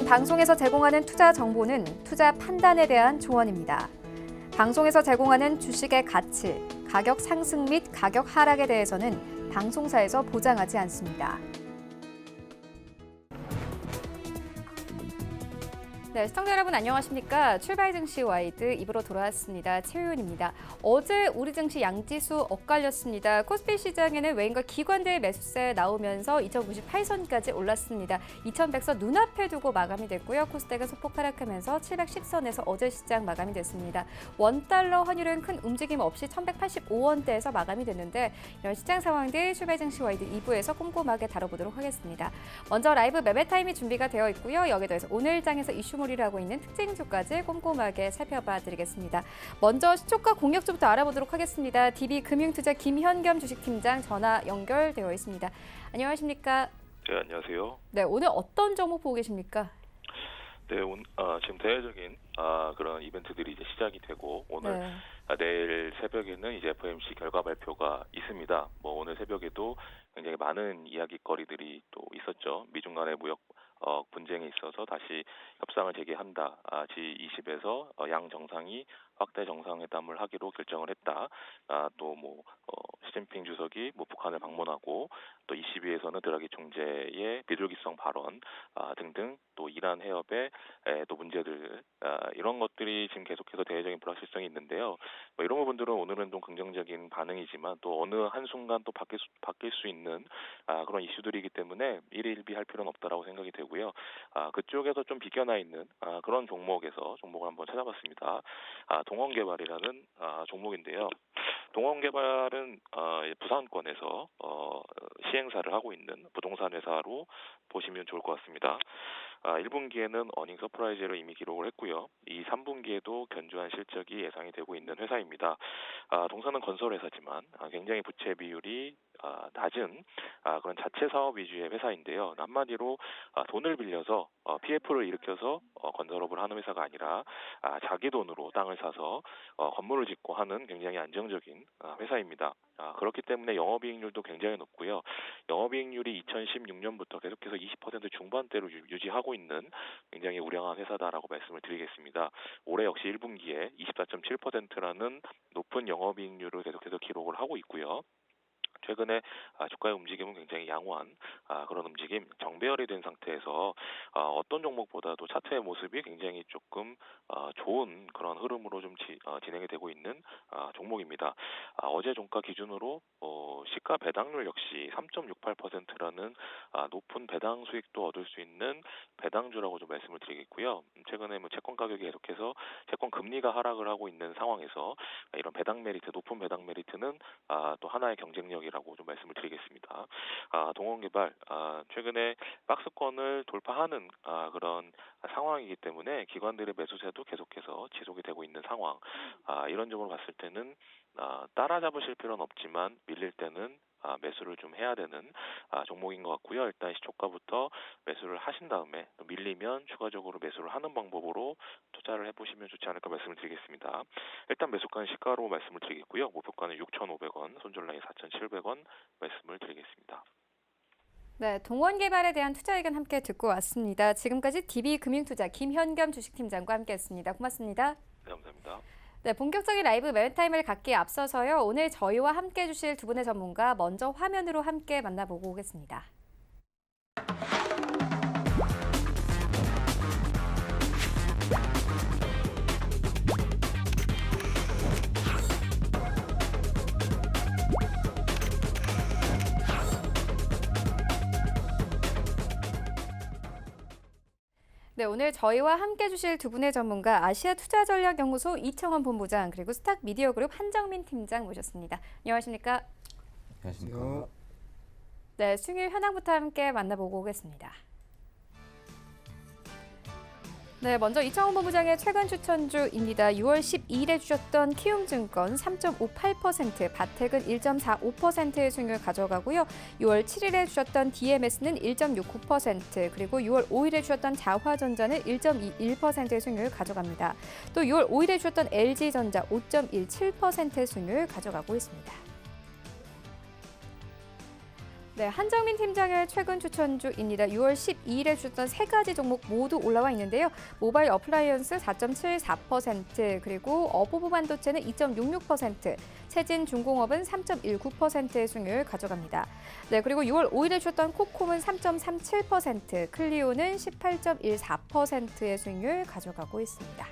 방송에서 제공하는 투자 정보는 투자 판단에 대한 조언입니다. 방송에서 제공하는 주식의 가치, 가격 상승 및 가격 하락에 대해서는 방송사에서 보장하지 않습니다. 네, 시청자 여러분 안녕하십니까? 출발 증시 와이드 2부로 돌아왔습니다. 최유은입니다. 어제 우리 증시 양지수 엇갈렸습니다. 코스피 시장에는 외인과 기관들 매수세 나오면서 2098선까지 올랐습니다. 2100선 눈앞에 두고 마감이 됐고요. 코스닥은 소폭 하락하면서 710선에서 어제 시장 마감이 됐습니다. 원달러 환율은 큰 움직임 없이 1185원대에서 마감이 됐는데 이런 시장 상황들 출발 증시 와이드 2부에서 꼼꼼하게 다뤄보도록 하겠습니다. 먼저 라이브 매매 타임이 준비가 되어 있고요. 여기에 더해서 오늘 장에서 이슈몰이를 하고 있는 특징주까지 꼼꼼하게 살펴봐 드리겠습니다. 먼저 시초가 공략주부터 알아보도록 하겠습니다. DB금융투자 김현겸 주식팀장 전화 연결되어 있습니다. 안녕하십니까? 네, 안녕하세요. 네, 오늘 어떤 종목 보고 계십니까? 네, 지금 대외적인 그런 이벤트들이 이제 시작이 되고 오늘 네. 내일 새벽에는 이제 FOMC 결과 발표가 있습니다. 오늘 새벽에도 굉장히 많은 이야기거리들이 또 있었죠. 미중 간의 무역 분쟁에 있어서 다시 협상을 재개한다. G20에서 양 정상이 확대 정상회담을 하기로 결정을 했다. 또 시진핑 주석이 북한을 방문하고 또 22에서는 드라기 총재의 비둘기성 발언 등등 또 이란 해협의 또 문제들 이런 것들이 지금 계속해서 대외적인 불확실성이 있는데요. 이런 부분들은 오늘은 좀 긍정적인 반응이지만 또 어느 한순간 또 바뀔 수 있는 그런 이슈들이기 때문에 일희일비할 필요는 없다라고 생각이 되고요. 그쪽에서 좀 비껴나 있는 그런 종목을 한번 찾아봤습니다. 동원개발이라는 종목인데요. 동원개발은 부산권에서 시행사를 하고 있는 부동산 회사로 보시면 좋을 것 같습니다. 1분기에는 어닝 서프라이즈를 이미 기록을 했고요. 이 3분기에도 견조한 실적이 예상이 되고 있는 회사입니다. 동사는 건설 회사지만 굉장히 부채 비율이 낮은 그런 자체 사업 위주의 회사인데요. 한마디로 돈을 빌려서 PF를 일으켜서 건설업을 하는 회사가 아니라 자기 돈으로 땅을 사서 건물을 짓고 하는 굉장히 안정적인 회사입니다. 그렇기 때문에 영업이익률도 굉장히 높고요. 영업이익률이 2016년부터 계속해서 20% 중반대로 유지하고 있는 굉장히 우량한 회사다라고 말씀을 드리겠습니다. 올해 역시 1분기에 24.7%라는 높은 영업이익률을 계속해서 기록을 하고 있고요. 최근에 주가의 움직임은 굉장히 양호한 그런 움직임, 정배열이 된 상태에서 어떤 종목보다도 차트의 모습이 굉장히 조금 좋은 그런 흐름으로 좀 진행이 되고 있는 종목입니다. 어제 종가 기준으로 시가 배당률 역시 3.68%라는 높은 배당 수익도 얻을 수 있는 배당주라고 좀 말씀을 드리겠고요. 최근에 채권 가격이 계속해서 채권 금리가 하락을 하고 있는 상황에서 이런 배당 메리트, 높은 배당 메리트는 또 하나의 경쟁력이라고 좀 말씀을 드리겠습니다. 동원개발 최근에 박스권을 돌파하는 그런 상황이기 때문에 기관들의 매수세도 계속해서 지속이 되고 있는 상황. 이런 점으로 봤을 때는 따라잡으실 필요는 없지만 밀릴 때는 매수를 좀 해야 되는 종목인 것 같고요. 일단 시초가부터 매수를 하신 다음에 또 밀리면 추가적으로 매수를 하는 방법으로 투자를 해보시면 좋지 않을까 말씀을 드리겠습니다. 일단 매수가는 시가로 말씀을 드리겠고요. 목표가는 6,500원, 손절라인 4,700원 말씀을 드리겠습니다. 네, 동원개발에 대한 투자 의견 함께 듣고 왔습니다. 지금까지 DB금융투자 김현겸 주식팀장과 함께했습니다. 고맙습니다. 네, 감사합니다. 네, 본격적인 라이브 매매타임을 갖기에 앞서서요. 오늘 저희와 함께 해주실 두 분의 전문가 먼저 화면으로 함께 만나보고 오겠습니다. 네, 오늘 저희와 함께 해주실 두 분의 전문가 아시아투자전략연구소 이청원 본부장 그리고 스탁미디어그룹 한정민 팀장 모셨습니다. 안녕하십니까? 안녕하십니까? 네, 수익률 현황부터 함께 만나보고 오겠습니다. 네, 먼저 이청원 본부장의 최근 추천주입니다. 6월 12일에 주셨던 키움증권 3.58%, 바텍은 1.45%의 수익률 가져가고요. 6월 7일에 주셨던 DMS는 1.69%, 그리고 6월 5일에 주셨던 자화전자는 1.21%의 수익률을 가져갑니다. 또 6월 5일에 주셨던 LG전자 5.17%의 수익률을 가져가고 있습니다. 네, 한정민 팀장의 최근 추천주입니다. 6월 12일에 주셨던 세 가지 종목 모두 올라와 있는데요. 모바일 어플라이언스 4.74%, 그리고 어부부 반도체는 2.66%, 세진 중공업은 3.19%의 수익률 가져갑니다. 네, 그리고 6월 5일에 주셨던 코콤은 3.37%, 클리오는 18.14%의 수익률 가져가고 있습니다.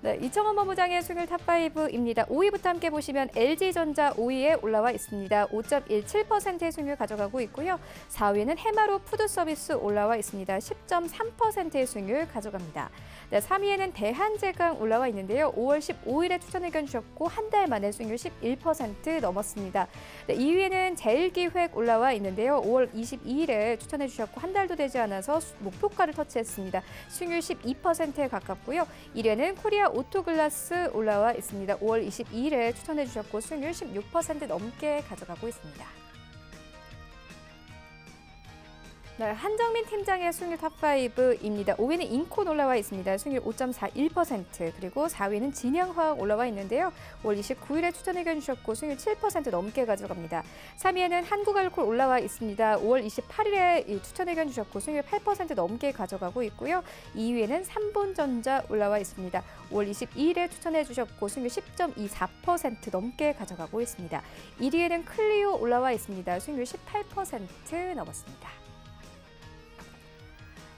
네, 이청원 본부장의 수익률 탑5입니다. 5위부터 함께 보시면 LG전자 5위에 올라와 있습니다. 5.17%의 수익률 가져가고 있고요. 4위에는 해마로 푸드서비스 올라와 있습니다. 10.3%의 수익률 가져갑니다. 네, 3위에는 대한제강 올라와 있는데요. 5월 15일에 추천 의견 주셨고 한 달 만에 수익률 11% 넘었습니다. 네, 2위에는 제일기획 올라와 있는데요. 5월 22일에 추천해 주셨고 한 달도 되지 않아서 목표가를 터치했습니다. 수익률 12%에 가깝고요. 1위에는 코리아 오토글라스 올라와 있습니다. 5월 22일에 추천해 주셨고 수익률 16% 넘게 가져가고 있습니다. 네, 한정민 팀장의 수익률 탑5입니다. 5위는 인콘 올라와 있습니다. 수익률 5.41%, 그리고 4위는 진양화학 올라와 있는데요. 5월 29일에 추천 의견 주셨고 수익률 7% 넘게 가져갑니다. 3위에는 한국알콜 올라와 있습니다. 5월 28일에 추천 의견 주셨고 수익률 8% 넘게 가져가고 있고요. 2위에는 삼본전자 올라와 있습니다. 5월 22일에 추천해 주셨고 수익률 10.24% 넘게 가져가고 있습니다. 1위에는 클리오 올라와 있습니다. 수익률 18% 넘었습니다.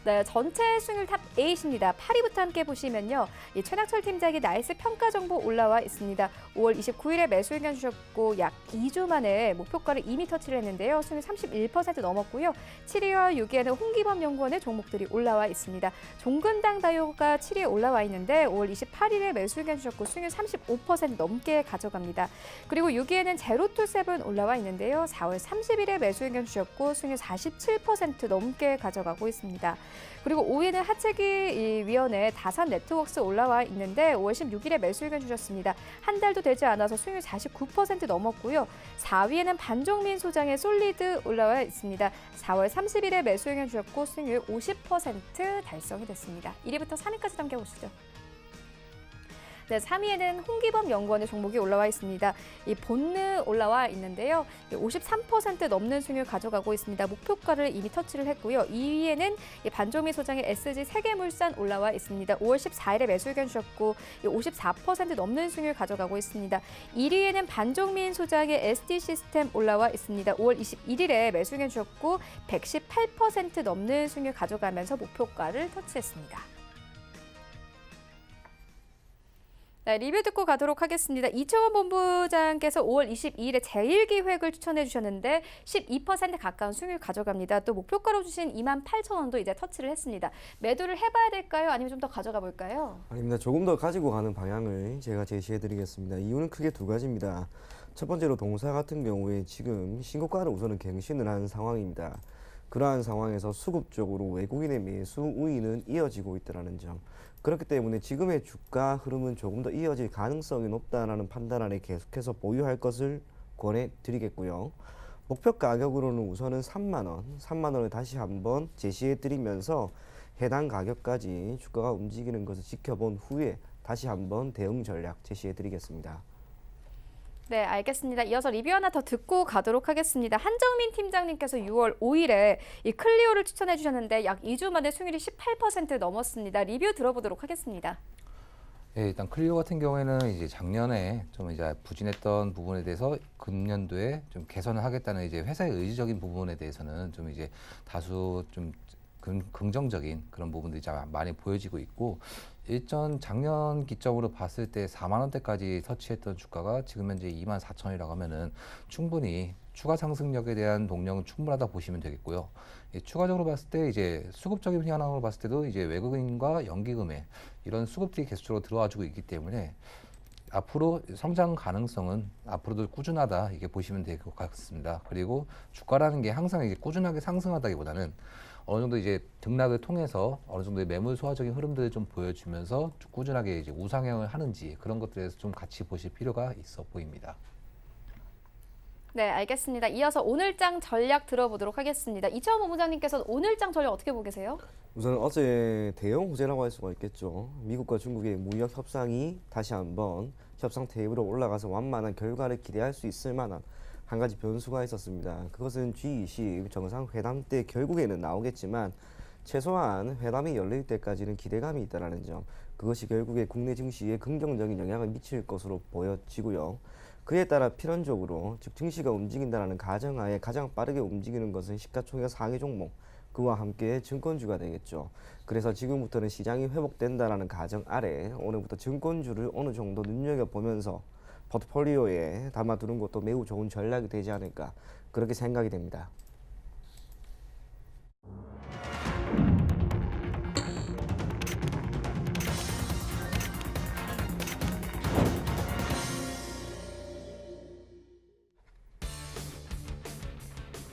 네, 전체 수익률 탑8입니다. 8위부터 함께 보시면요. 이 최낙철 팀장이 나이스 평가 정보 올라와 있습니다. 5월 29일에 매수 의견 주셨고 약 2주 만에 목표가를 이미 터치를 했는데요. 수익률 31% 넘었고요. 7위와 6위에는 홍기범 연구원의 종목들이 올라와 있습니다. 종근당 다이오가 7위에 올라와 있는데 5월 28일에 매수 의견 주셨고 수익률 35% 넘게 가져갑니다. 그리고 6위에는 제로투세븐 올라와 있는데요. 4월 30일에 매수 의견 주셨고 수익률 47% 넘게 가져가고 있습니다. 그리고 5위는 하체기 위원회 다산 네트워크스 올라와 있는데 5월 16일에 매수 의견 주셨습니다. 한 달도 되지 않아서 수익률 49% 넘었고요. 4위에는 반종민 소장의 솔리드 올라와 있습니다. 4월 30일에 매수 의견 주셨고 수익률 50% 달성이 됐습니다. 1위부터 3위까지 당겨보시죠. 네, 3위에는 홍기범 연구원의 종목이 올라와 있습니다. 이 본느 올라와 있는데요. 53% 넘는 수익률 가져가고 있습니다. 목표가를 이미 터치를 했고요. 2위에는 반종미 소장의 SG 세계물산 올라와 있습니다. 5월 14일에 매수 의견 주셨고 54% 넘는 수익률 가져가고 있습니다. 1위에는 반종민 소장의 SD 시스템 올라와 있습니다. 5월 21일에 매수 의견 주셨고 118% 넘는 수익률 가져가면서 목표가를 터치했습니다. 네, 리뷰 듣고 가도록 하겠습니다. 이청원 본부장께서 5월 22일에 제일기획을 추천해 주셨는데 12% 가까운 수익률 가져갑니다. 또 목표가로 주신 28,000원도 이제 터치를 했습니다. 매도를 해봐야 될까요? 아니면 좀 더 가져가 볼까요? 아닙니다. 조금 더 가지고 가는 방향을 제가 제시해 드리겠습니다. 이유는 크게 두 가지입니다. 첫 번째로 동사 같은 경우에 지금 신고가를 우선은 갱신을 한 상황입니다. 그러한 상황에서 수급적으로 외국인의 매수 우위는 이어지고 있다는 점. 그렇기 때문에 지금의 주가 흐름은 조금 더 이어질 가능성이 높다라는 판단 아래 계속해서 보유할 것을 권해드리겠고요. 목표 가격으로는 우선은 3만 원, 3만 원을 다시 한번 제시해드리면서 해당 가격까지 주가가 움직이는 것을 지켜본 후에 다시 한번 대응 전략 제시해드리겠습니다. 네, 알겠습니다. 이어서 리뷰 하나 더 듣고 가도록 하겠습니다. 한정민 팀장님께서 6월 5일에 이 클리오를 추천해 주셨는데 약 2주 만에 수익률이 18% 넘었습니다. 리뷰 들어보도록 하겠습니다. 네, 일단 클리오 같은 경우에는 이제 작년에 좀 이제 부진했던 부분에 대해서 금년도에 좀 개선을 하겠다는 이제 회사의 의지적인 부분에 대해서는 좀 이제 다수 좀 긍정적인 그런 부분들이 많이 보여지고 있고, 일전 작년 기점으로 봤을 때 4만 원대까지 터치했던 주가가 지금 현재 24,000원이라고 하면은 충분히 추가 상승력에 대한 동력은 충분하다 보시면 되겠고요. 추가적으로 봤을 때 이제 수급적인 현황으로 봤을 때도 이제 외국인과 연기금에 이런 수급들이 계속적으로 들어와주고 있기 때문에 앞으로 성장 가능성은 앞으로도 꾸준하다 이게 보시면 될 것 같습니다. 그리고 주가라는 게 항상 이제 꾸준하게 상승하다기보다는 어느 정도 이제 등락을 통해서 어느 정도의 매물 소화적인 흐름들을 좀 보여주면서 좀 꾸준하게 이제 우상향을 하는지 그런 것들에서 좀 같이 보실 필요가 있어 보입니다. 네, 알겠습니다. 이어서 오늘장 전략 들어보도록 하겠습니다. 이청원 본부장님께서 오늘장 전략 어떻게 보고 계세요? 우선 어제 대형 호재라고 할 수가 있겠죠. 미국과 중국의 무역 협상이 다시 한번 협상 테이블에 올라가서 완만한 결과를 기대할 수 있을 만한 한 가지 변수가 있었습니다. 그것은 G20 정상회담 때 결국에는 나오겠지만 최소한 회담이 열릴 때까지는 기대감이 있다는 점, 그것이 결국에 국내 증시에 긍정적인 영향을 미칠 것으로 보여지고요. 그에 따라 필연적으로 즉 증시가 움직인다는 가정하에 가장 빠르게 움직이는 것은 시가총액 상위 종목, 그와 함께 증권주가 되겠죠. 그래서 지금부터는 시장이 회복된다는 가정 아래 오늘부터 증권주를 어느 정도 눈여겨보면서 포트폴리오에 담아두는 것도 매우 좋은 전략이 되지 않을까, 그렇게 생각이 됩니다.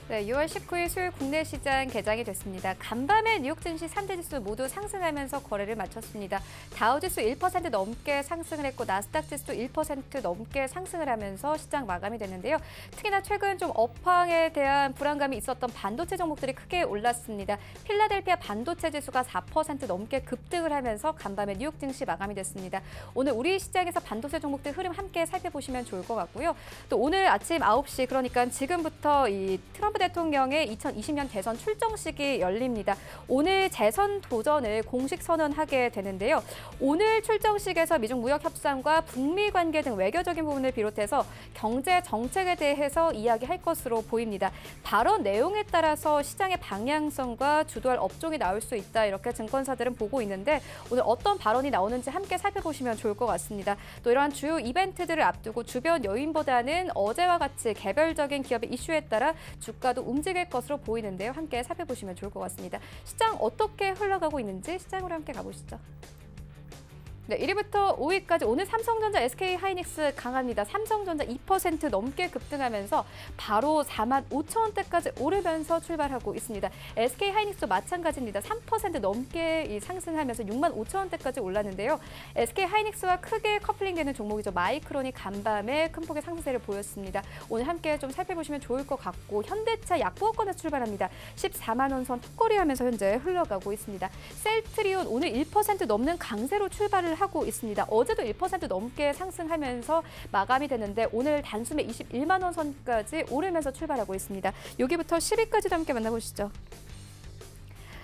네, 6월 19일 수요일 국내 시장 개장이 됐습니다. 간밤에 뉴욕 증시 3대 지수 모두 상승하면서 거래를 마쳤습니다. 다우지수 1% 넘게 상승을 했고 나스닥 지수도 1% 넘게 상승을 하면서 시장 마감이 됐는데요. 특히나 최근 좀 업황에 대한 불안감이 있었던 반도체 종목들이 크게 올랐습니다. 필라델피아 반도체 지수가 4% 넘게 급등을 하면서 간밤에 뉴욕 증시 마감이 됐습니다. 오늘 우리 시장에서 반도체 종목들 흐름 함께 살펴보시면 좋을 것 같고요. 또 오늘 아침 9시, 그러니까 지금부터 이 트럼프 대통령의 2020년 대선 출정식이 열립니다. 오늘 재선 도전을 공식 선언하게 되는데요. 오늘 출정식에서 미중 무역 협상과 북미 관계 등 외교적인 부분을 비롯해서 경제 정책에 대해서 이야기할 것으로 보입니다. 발언 내용에 따라서 시장의 방향성과 주도할 업종이 나올 수 있다, 이렇게 증권사들은 보고 있는데 오늘 어떤 발언이 나오는지 함께 살펴보시면 좋을 것 같습니다. 또 이러한 주요 이벤트들을 앞두고 주변 요인보다는 어제와 같이 개별적인 기업의 이슈에 따라 주가도 움직일 것으로 보이는데요. 함께 살펴보시면 좋을 것 같습니다. 시장 어떻게 흘러가고 있는지 시장으로 함께 가보시죠. 네, 1위부터 5위까지 오늘 삼성전자, SK하이닉스 강합니다. 삼성전자 2% 넘게 급등하면서 바로 45,000원대까지 오르면서 출발하고 있습니다. SK하이닉스도 마찬가지입니다. 3% 넘게 상승하면서 65,000원대까지 올랐는데요. SK하이닉스와 크게 커플링되는 종목이죠. 마이크론이 간밤에 큰 폭의 상승세를 보였습니다. 오늘 함께 좀 살펴보시면 좋을 것 같고, 현대차 약보합권에서 출발합니다. 14만 원 선 턱걸이하면서 현재 흘러가고 있습니다. 셀트리온 오늘 1% 넘는 강세로 출발을 하고 있습니다. 어제도 1% 넘게 상승하면서 마감이 되는데 오늘 단숨에 21만 원 선까지 오르면서 출발하고 있습니다. 여기부터 10위까지도 함께 만나보시죠.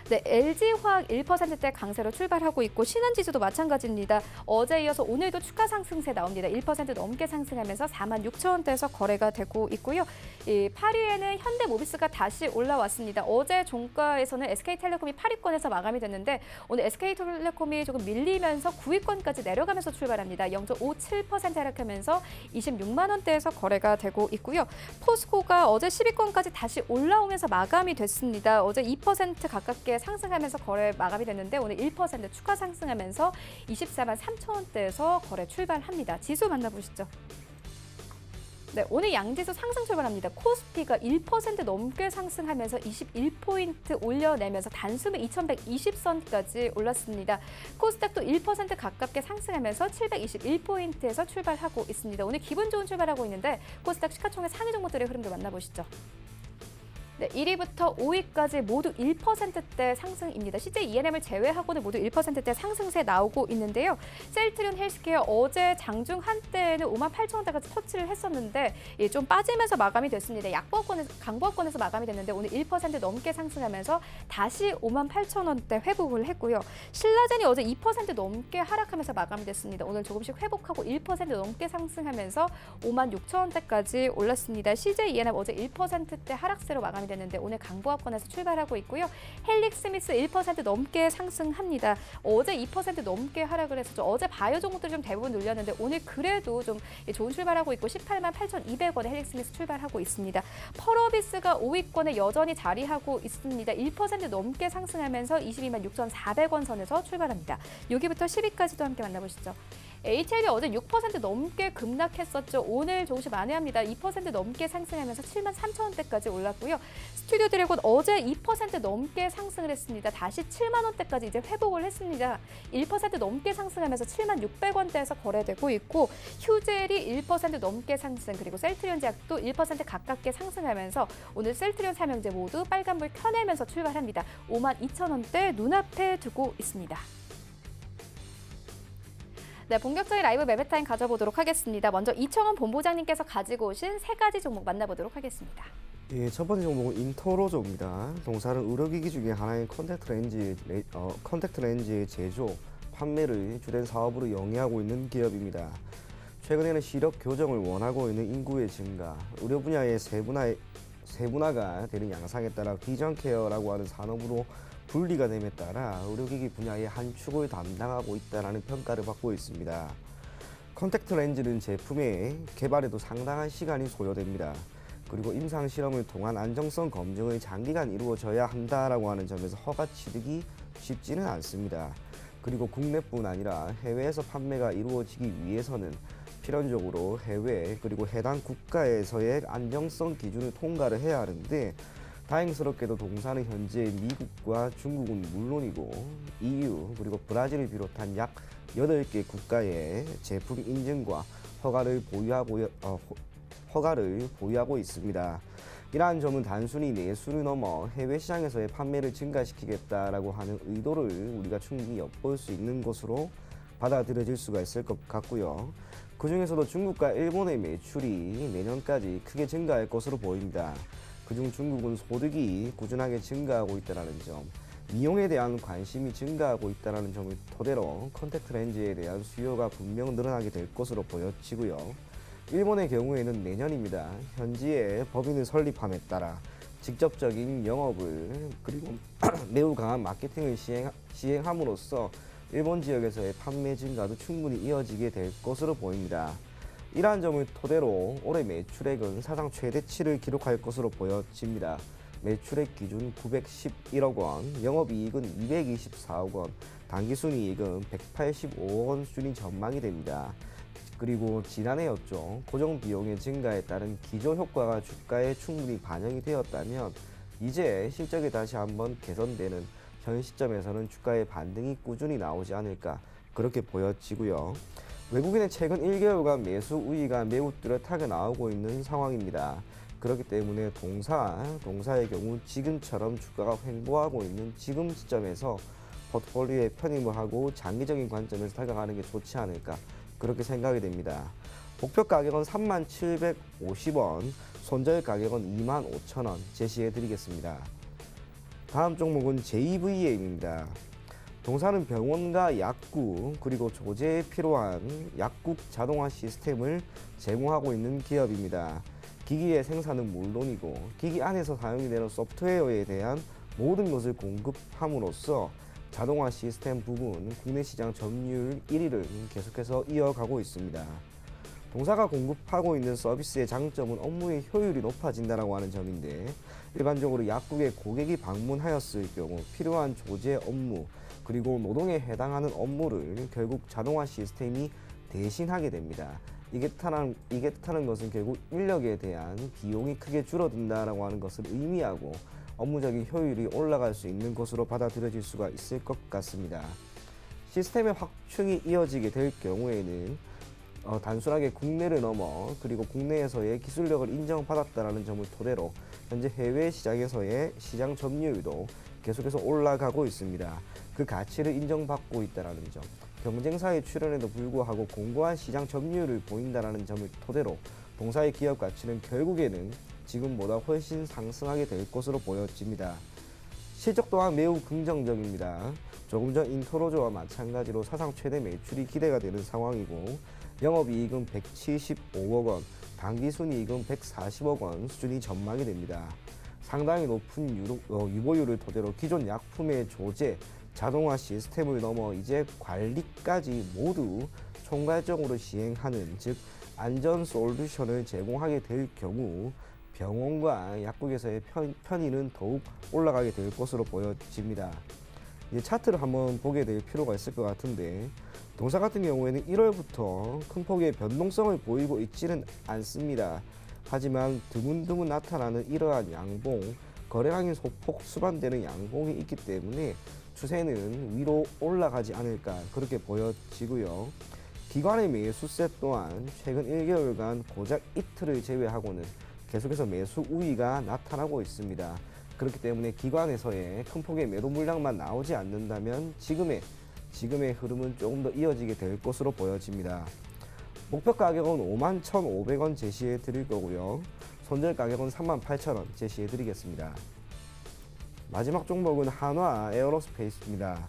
네, LG화학 1%대 강세로 출발하고 있고 신한지수도 마찬가지입니다. 어제 이어서 오늘도 추가 상승세 나옵니다. 1% 넘게 상승하면서 46,000원대에서 거래가 되고 있고요. 8위에는 현대모비스가 다시 올라왔습니다. 어제 종가에서는 SK텔레콤이 8위권에서 마감이 됐는데 오늘 SK텔레콤이 조금 밀리면서 9위권까지 내려가면서 출발합니다. 0.57% 하락하면서 26만 원대에서 거래가 되고 있고요. 포스코가 어제 10위권까지 다시 올라오면서 마감이 됐습니다. 어제 2% 가깝게 상승하면서 거래 마감이 됐는데 오늘 1% 추가 상승하면서 24만 3천 원대에서 거래 출발합니다. 지수 만나보시죠. 네, 오늘 양지수 상승 출발합니다. 코스피가 1% 넘게 상승하면서 21포인트 올려내면서 단숨에 2120선까지 올랐습니다. 코스닥도 1% 가깝게 상승하면서 721포인트에서 출발하고 있습니다. 오늘 기분 좋은 출발하고 있는데 코스닥 시가총액 상위 종목들의 흐름도 만나보시죠. 네, 1위부터 5위까지 모두 1%대 상승입니다. CJ ENM을 제외하고는 모두 1%대 상승세 나오고 있는데요. 셀트리온 헬스케어 어제 장중 한때에는 58,000원대까지 터치를 했었는데 좀 빠지면서 마감이 됐습니다. 강보합권에서 마감이 됐는데 오늘 1% 넘게 상승하면서 다시 58,000원대 회복을 했고요. 신라젠이 어제 2% 넘게 하락하면서 마감이 됐습니다. 오늘 조금씩 회복하고 1% 넘게 상승하면서 56,000원대까지 올랐습니다. CJ ENM 어제 1%대 하락세로 마감이 됐는데 오늘 강보합권에서 출발하고 있고요. 헬릭스미스 1% 넘게 상승합니다. 어제 2% 넘게 하락을 했었죠. 어제 바이오 종목들이 좀 대부분 눌렸는데 오늘 그래도 좀 좋은 출발하고 있고 18만 8,200원에 헬릭스미스 출발하고 있습니다. 펄어비스가 5위권에 여전히 자리하고 있습니다. 1% 넘게 상승하면서 22만 6,400원 선에서 출발합니다. 여기부터 10위까지도 함께 만나보시죠. HLB 어제 6% 넘게 급락했었죠. 오늘 조금씩 만회합니다. 2% 넘게 상승하면서 7만 3천 원대까지 올랐고요. 스튜디오 드래곤 어제 2% 넘게 상승을 했습니다. 다시 7만 원대까지 이제 회복을 했습니다. 1% 넘게 상승하면서 7만 600원대에서 거래되고 있고 휴젤이 1% 넘게 상승, 그리고 셀트리온 제약도 1% 가깝게 상승하면서 오늘 셀트리온 삼형제 모두 빨간불 켜내면서 출발합니다. 5만 2천 원대 눈앞에 두고 있습니다. 네, 본격적인 라이브 매매타임 가져보도록 하겠습니다. 먼저 이청원 본부장님께서 가지고 오신 세 가지 종목 만나보도록 하겠습니다. 예, 첫 번째 종목은 인터로조입니다. 동사는 의료기기 중에 하나인 컨택트 렌즈의 제조, 판매를 주된 사업으로 영위하고 있는 기업입니다. 최근에는 시력 교정을 원하고 있는 인구의 증가, 의료 분야의 세분화가 되는 양상에 따라 비전 케어라고 하는 산업으로 분리가 됨에 따라 의료기기 분야의 한 축을 담당하고 있다는 평가를 받고 있습니다. 컨택트 렌즈는 제품의 개발에도 상당한 시간이 소요됩니다. 그리고 임상 실험을 통한 안정성 검증을 장기간 이루어져야 한다라고 하는 점에서 허가 취득이 쉽지는 않습니다. 그리고 국내뿐 아니라 해외에서 판매가 이루어지기 위해서는 필연적으로 해외 그리고 해당 국가에서의 안정성 기준을 통과를 해야 하는데, 다행스럽게도 동사는 현재 미국과 중국은 물론이고 EU 그리고 브라질을 비롯한 약 8개 국가의 제품 인증과 허가를 보유하고 있습니다. 이러한 점은 단순히 내수를 넘어 해외 시장에서의 판매를 증가시키겠다라고 하는 의도를 우리가 충분히 엿볼 수 있는 것으로 받아들여질 수가 있을 것 같고요. 그 중에서도 중국과 일본의 매출이 내년까지 크게 증가할 것으로 보입니다. 그중 중국은 소득이 꾸준하게 증가하고 있다는 점, 미용에 대한 관심이 증가하고 있다는 점을 토대로 컨택트 렌즈에 대한 수요가 분명 늘어나게 될 것으로 보여지고요. 일본의 경우에는 내년입니다. 현지에 법인을 설립함에 따라 직접적인 영업을 그리고 매우 강한 마케팅을 시행함으로써 일본 지역에서의 판매 증가도 충분히 이어지게 될 것으로 보입니다. 이러한 점을 토대로 올해 매출액은 사상 최대치를 기록할 것으로 보여집니다. 매출액 기준 911억 원, 영업이익은 224억 원, 당기순이익은 185억 원 수준이 전망이 됩니다. 그리고 지난해였죠. 고정 비용의 증가에 따른 기존 효과가 주가에 충분히 반영이 되었다면 이제 실적이 다시 한번 개선되는 현 시점에서는 주가의 반등이 꾸준히 나오지 않을까, 그렇게 보여지고요. 외국인의 최근 1개월간 매수 우위가 매우 뚜렷하게 나오고 있는 상황입니다. 그렇기 때문에 동사의 경우 지금처럼 주가가 횡보하고 있는 지금 시점에서 포트폴리오에 편입을 하고 장기적인 관점에서 다가가는 게 좋지 않을까, 그렇게 생각이 됩니다. 목표 가격은 3750원, 손절 가격은 25,000원 제시해 드리겠습니다. 다음 종목은 JVA입니다. 동사는 병원과 약국 그리고 조제에 필요한 약국 자동화 시스템을 제공하고 있는 기업입니다. 기기의 생산은 물론이고 기기 안에서 사용이 되는 소프트웨어에 대한 모든 것을 공급함으로써 자동화 시스템 부분 국내 시장 점유율 1위를 계속해서 이어가고 있습니다. 동사가 공급하고 있는 서비스의 장점은 업무의 효율이 높아진다고 하는 점인데, 일반적으로 약국에 고객이 방문하였을 경우 필요한 조제 업무 그리고 노동에 해당하는 업무를 결국 자동화 시스템이 대신하게 됩니다. 이게 뜻하는 것은 결국 인력에 대한 비용이 크게 줄어든다라고 하는 것을 의미하고 업무적인 효율이 올라갈 수 있는 것으로 받아들여질 수가 있을 것 같습니다. 시스템의 확충이 이어지게 될 경우에는 단순하게 국내를 넘어 그리고 국내에서의 기술력을 인정받았다는 점을 토대로 현재 해외 시장에서의 시장 점유율도 계속해서 올라가고 있습니다. 그 가치를 인정받고 있다는 점, 경쟁사의 출현에도 불구하고 공고한 시장 점유율을 보인다는 점을 토대로 동사의 기업 가치는 결국에는 지금보다 훨씬 상승하게 될 것으로 보여집니다. 실적 또한 매우 긍정적입니다. 조금 전 인터로조와 마찬가지로 사상 최대 매출이 기대가 되는 상황이고 영업이익은 175억 원, 당기순이익은 140억 원 수준이 전망이 됩니다. 상당히 높은 유보율을 토대로 기존 약품의 조제, 자동화 시스템을 넘어 이제 관리까지 모두 총괄적으로 시행하는, 즉 안전 솔루션을 제공하게 될 경우 병원과 약국에서의 편의는 더욱 올라가게 될 것으로 보여집니다. 이제 차트를 한번 보게 될 필요가 있을 것 같은데, 동사 같은 경우에는 1월부터 큰 폭의 변동성을 보이고 있지는 않습니다. 하지만 드문드문 나타나는 이러한 양봉, 거래량이 소폭 수반되는 양봉이 있기 때문에 추세는 위로 올라가지 않을까, 그렇게 보여지고요. 기관의 매수세 또한 최근 1개월간 고작 이틀을 제외하고는 계속해서 매수 우위가 나타나고 있습니다. 그렇기 때문에 기관에서의 큰 폭의 매도 물량만 나오지 않는다면 지금의 지금의 흐름은 조금 더 이어지게 될 것으로 보여집니다. 목표 가격은 51,500원 제시해 드릴 거고요. 손절 가격은 38,000원 제시해 드리겠습니다. 마지막 종목은 한화 에어로스페이스입니다.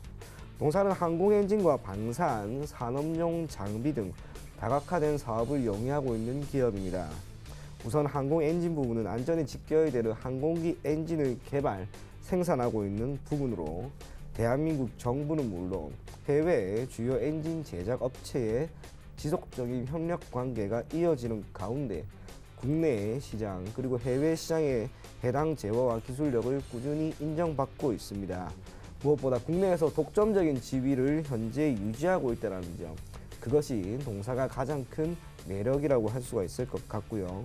동사는 항공 엔진과 방산, 산업용 장비 등 다각화된 사업을 영위하고 있는 기업입니다. 우선 항공 엔진 부분은 안전에 지켜야 되는 항공기 엔진을 개발, 생산하고 있는 부분으로 대한민국 정부는 물론 해외 주요 엔진 제작 업체의 지속적인 협력 관계가 이어지는 가운데 국내 시장 그리고 해외 시장의 해당 재화와 기술력을 꾸준히 인정받고 있습니다. 무엇보다 국내에서 독점적인 지위를 현재 유지하고 있다는 점, 그것이 동사가 가장 큰 매력이라고 할 수가 있을 것 같고요.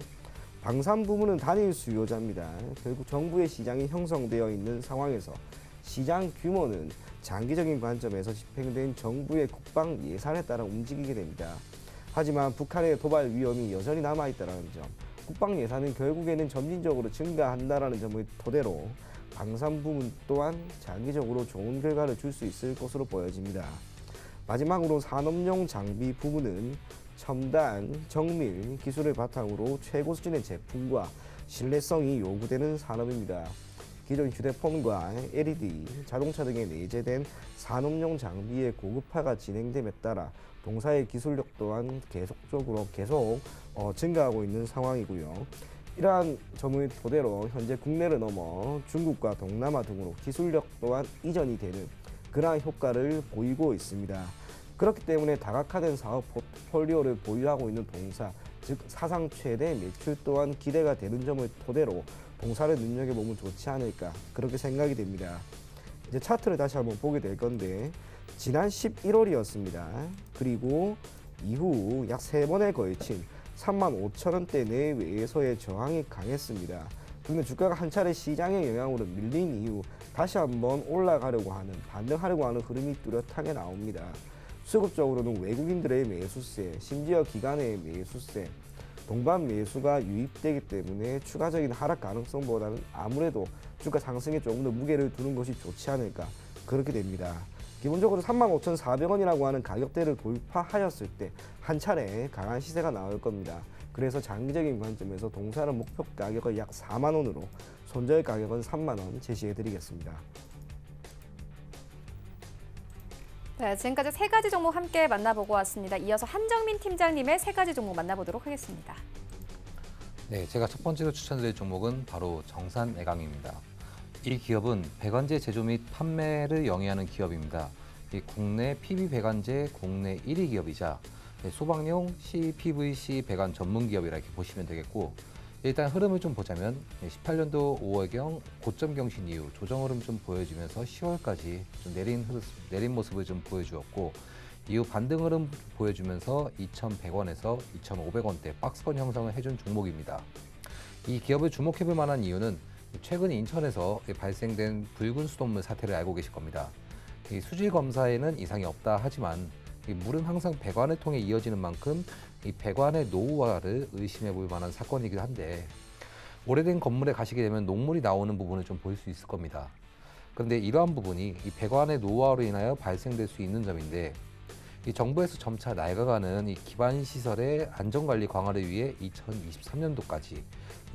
방산 부문은 단일 수요자입니다. 결국 정부의 시장이 형성되어 있는 상황에서 시장 규모는 장기적인 관점에서 집행된 정부의 국방 예산에 따라 움직이게 됩니다. 하지만 북한의 도발 위험이 여전히 남아있다는 점, 국방 예산은 결국에는 점진적으로 증가한다는 점을 토대로 방산 부문 또한 장기적으로 좋은 결과를 줄 수 있을 것으로 보여집니다. 마지막으로 산업용 장비 부분은 첨단, 정밀 기술을 바탕으로 최고 수준의 제품과 신뢰성이 요구되는 산업입니다. 기존 휴대폰과 LED, 자동차 등에 내재된 산업용 장비의 고급화가 진행됨에 따라 동사의 기술력 또한 계속 증가하고 있는 상황이고요. 이러한 점을 토대로 현재 국내를 넘어 중국과 동남아 등으로 기술력 또한 이전이 되는 그러한 효과를 보이고 있습니다. 그렇기 때문에 다각화된 사업 포트폴리오를 보유하고 있는 동사, 즉 사상 최대 매출 또한 기대가 되는 점을 토대로 동사를 눈여겨보면 좋지 않을까, 그렇게 생각이 됩니다. 이제 차트를 다시 한번 보게 될 건데, 지난 11월이었습니다. 그리고 이후 약 3번에 걸친 35,000원대 내외에서의 저항이 강했습니다. 그런데 주가가 한 차례 시장의 영향으로 밀린 이후 다시 한번 올라가려고 하는, 반등하려고 하는 흐름이 뚜렷하게 나옵니다. 수급적으로는 외국인들의 매수세, 심지어 기관의 매수세, 동반 매수가 유입되기 때문에 추가적인 하락 가능성보다는 아무래도 주가 상승에 조금 더 무게를 두는 것이 좋지 않을까, 그렇게 됩니다. 기본적으로 35,400원이라고 하는 가격대를 돌파하였을 때 한 차례 강한 시세가 나올 겁니다. 그래서 장기적인 관점에서 동사는 목표 가격을 약 4만 원으로, 손절 가격은 3만 원 제시해 드리겠습니다. 네, 지금까지 3가지 종목 함께 만나보고 왔습니다. 이어서 한정민 팀장님의 3가지 종목 만나보도록 하겠습니다. 네, 제가 첫 번째로 추천드릴 종목은 바로 정산애강입니다. 이 기업은 배관제 제조 및 판매를 영위하는 기업입니다. 이 국내 PB 배관제 국내 1위 기업이자 소방용 CPVC 배관 전문 기업이라 이렇게 보시면 되겠고, 일단 흐름을 좀 보자면 18년도 5월경 고점 경신 이후 조정 흐름 좀 보여주면서 10월까지 좀 내린 모습을 좀 보여주었고, 이후 반등 흐름 보여주면서 2,100원에서 2,500원대 박스권 형성을 해준 종목입니다. 이 기업을 주목해볼 만한 이유는 최근 인천에서 발생된 붉은 수돗물 사태를 알고 계실 겁니다. 이 수질 검사에는 이상이 없다 하지만 이 물은 항상 배관을 통해 이어지는 만큼 이 배관의 노후화를 의심해 볼 만한 사건이기도 한데, 오래된 건물에 가시게 되면 녹물이 나오는 부분을 좀 볼 수 있을 겁니다. 그런데 이러한 부분이 이 배관의 노후화로 인하여 발생될 수 있는 점인데, 이 정부에서 점차 낡아가는 이 기반 시설의 안전관리 강화를 위해 2023년도까지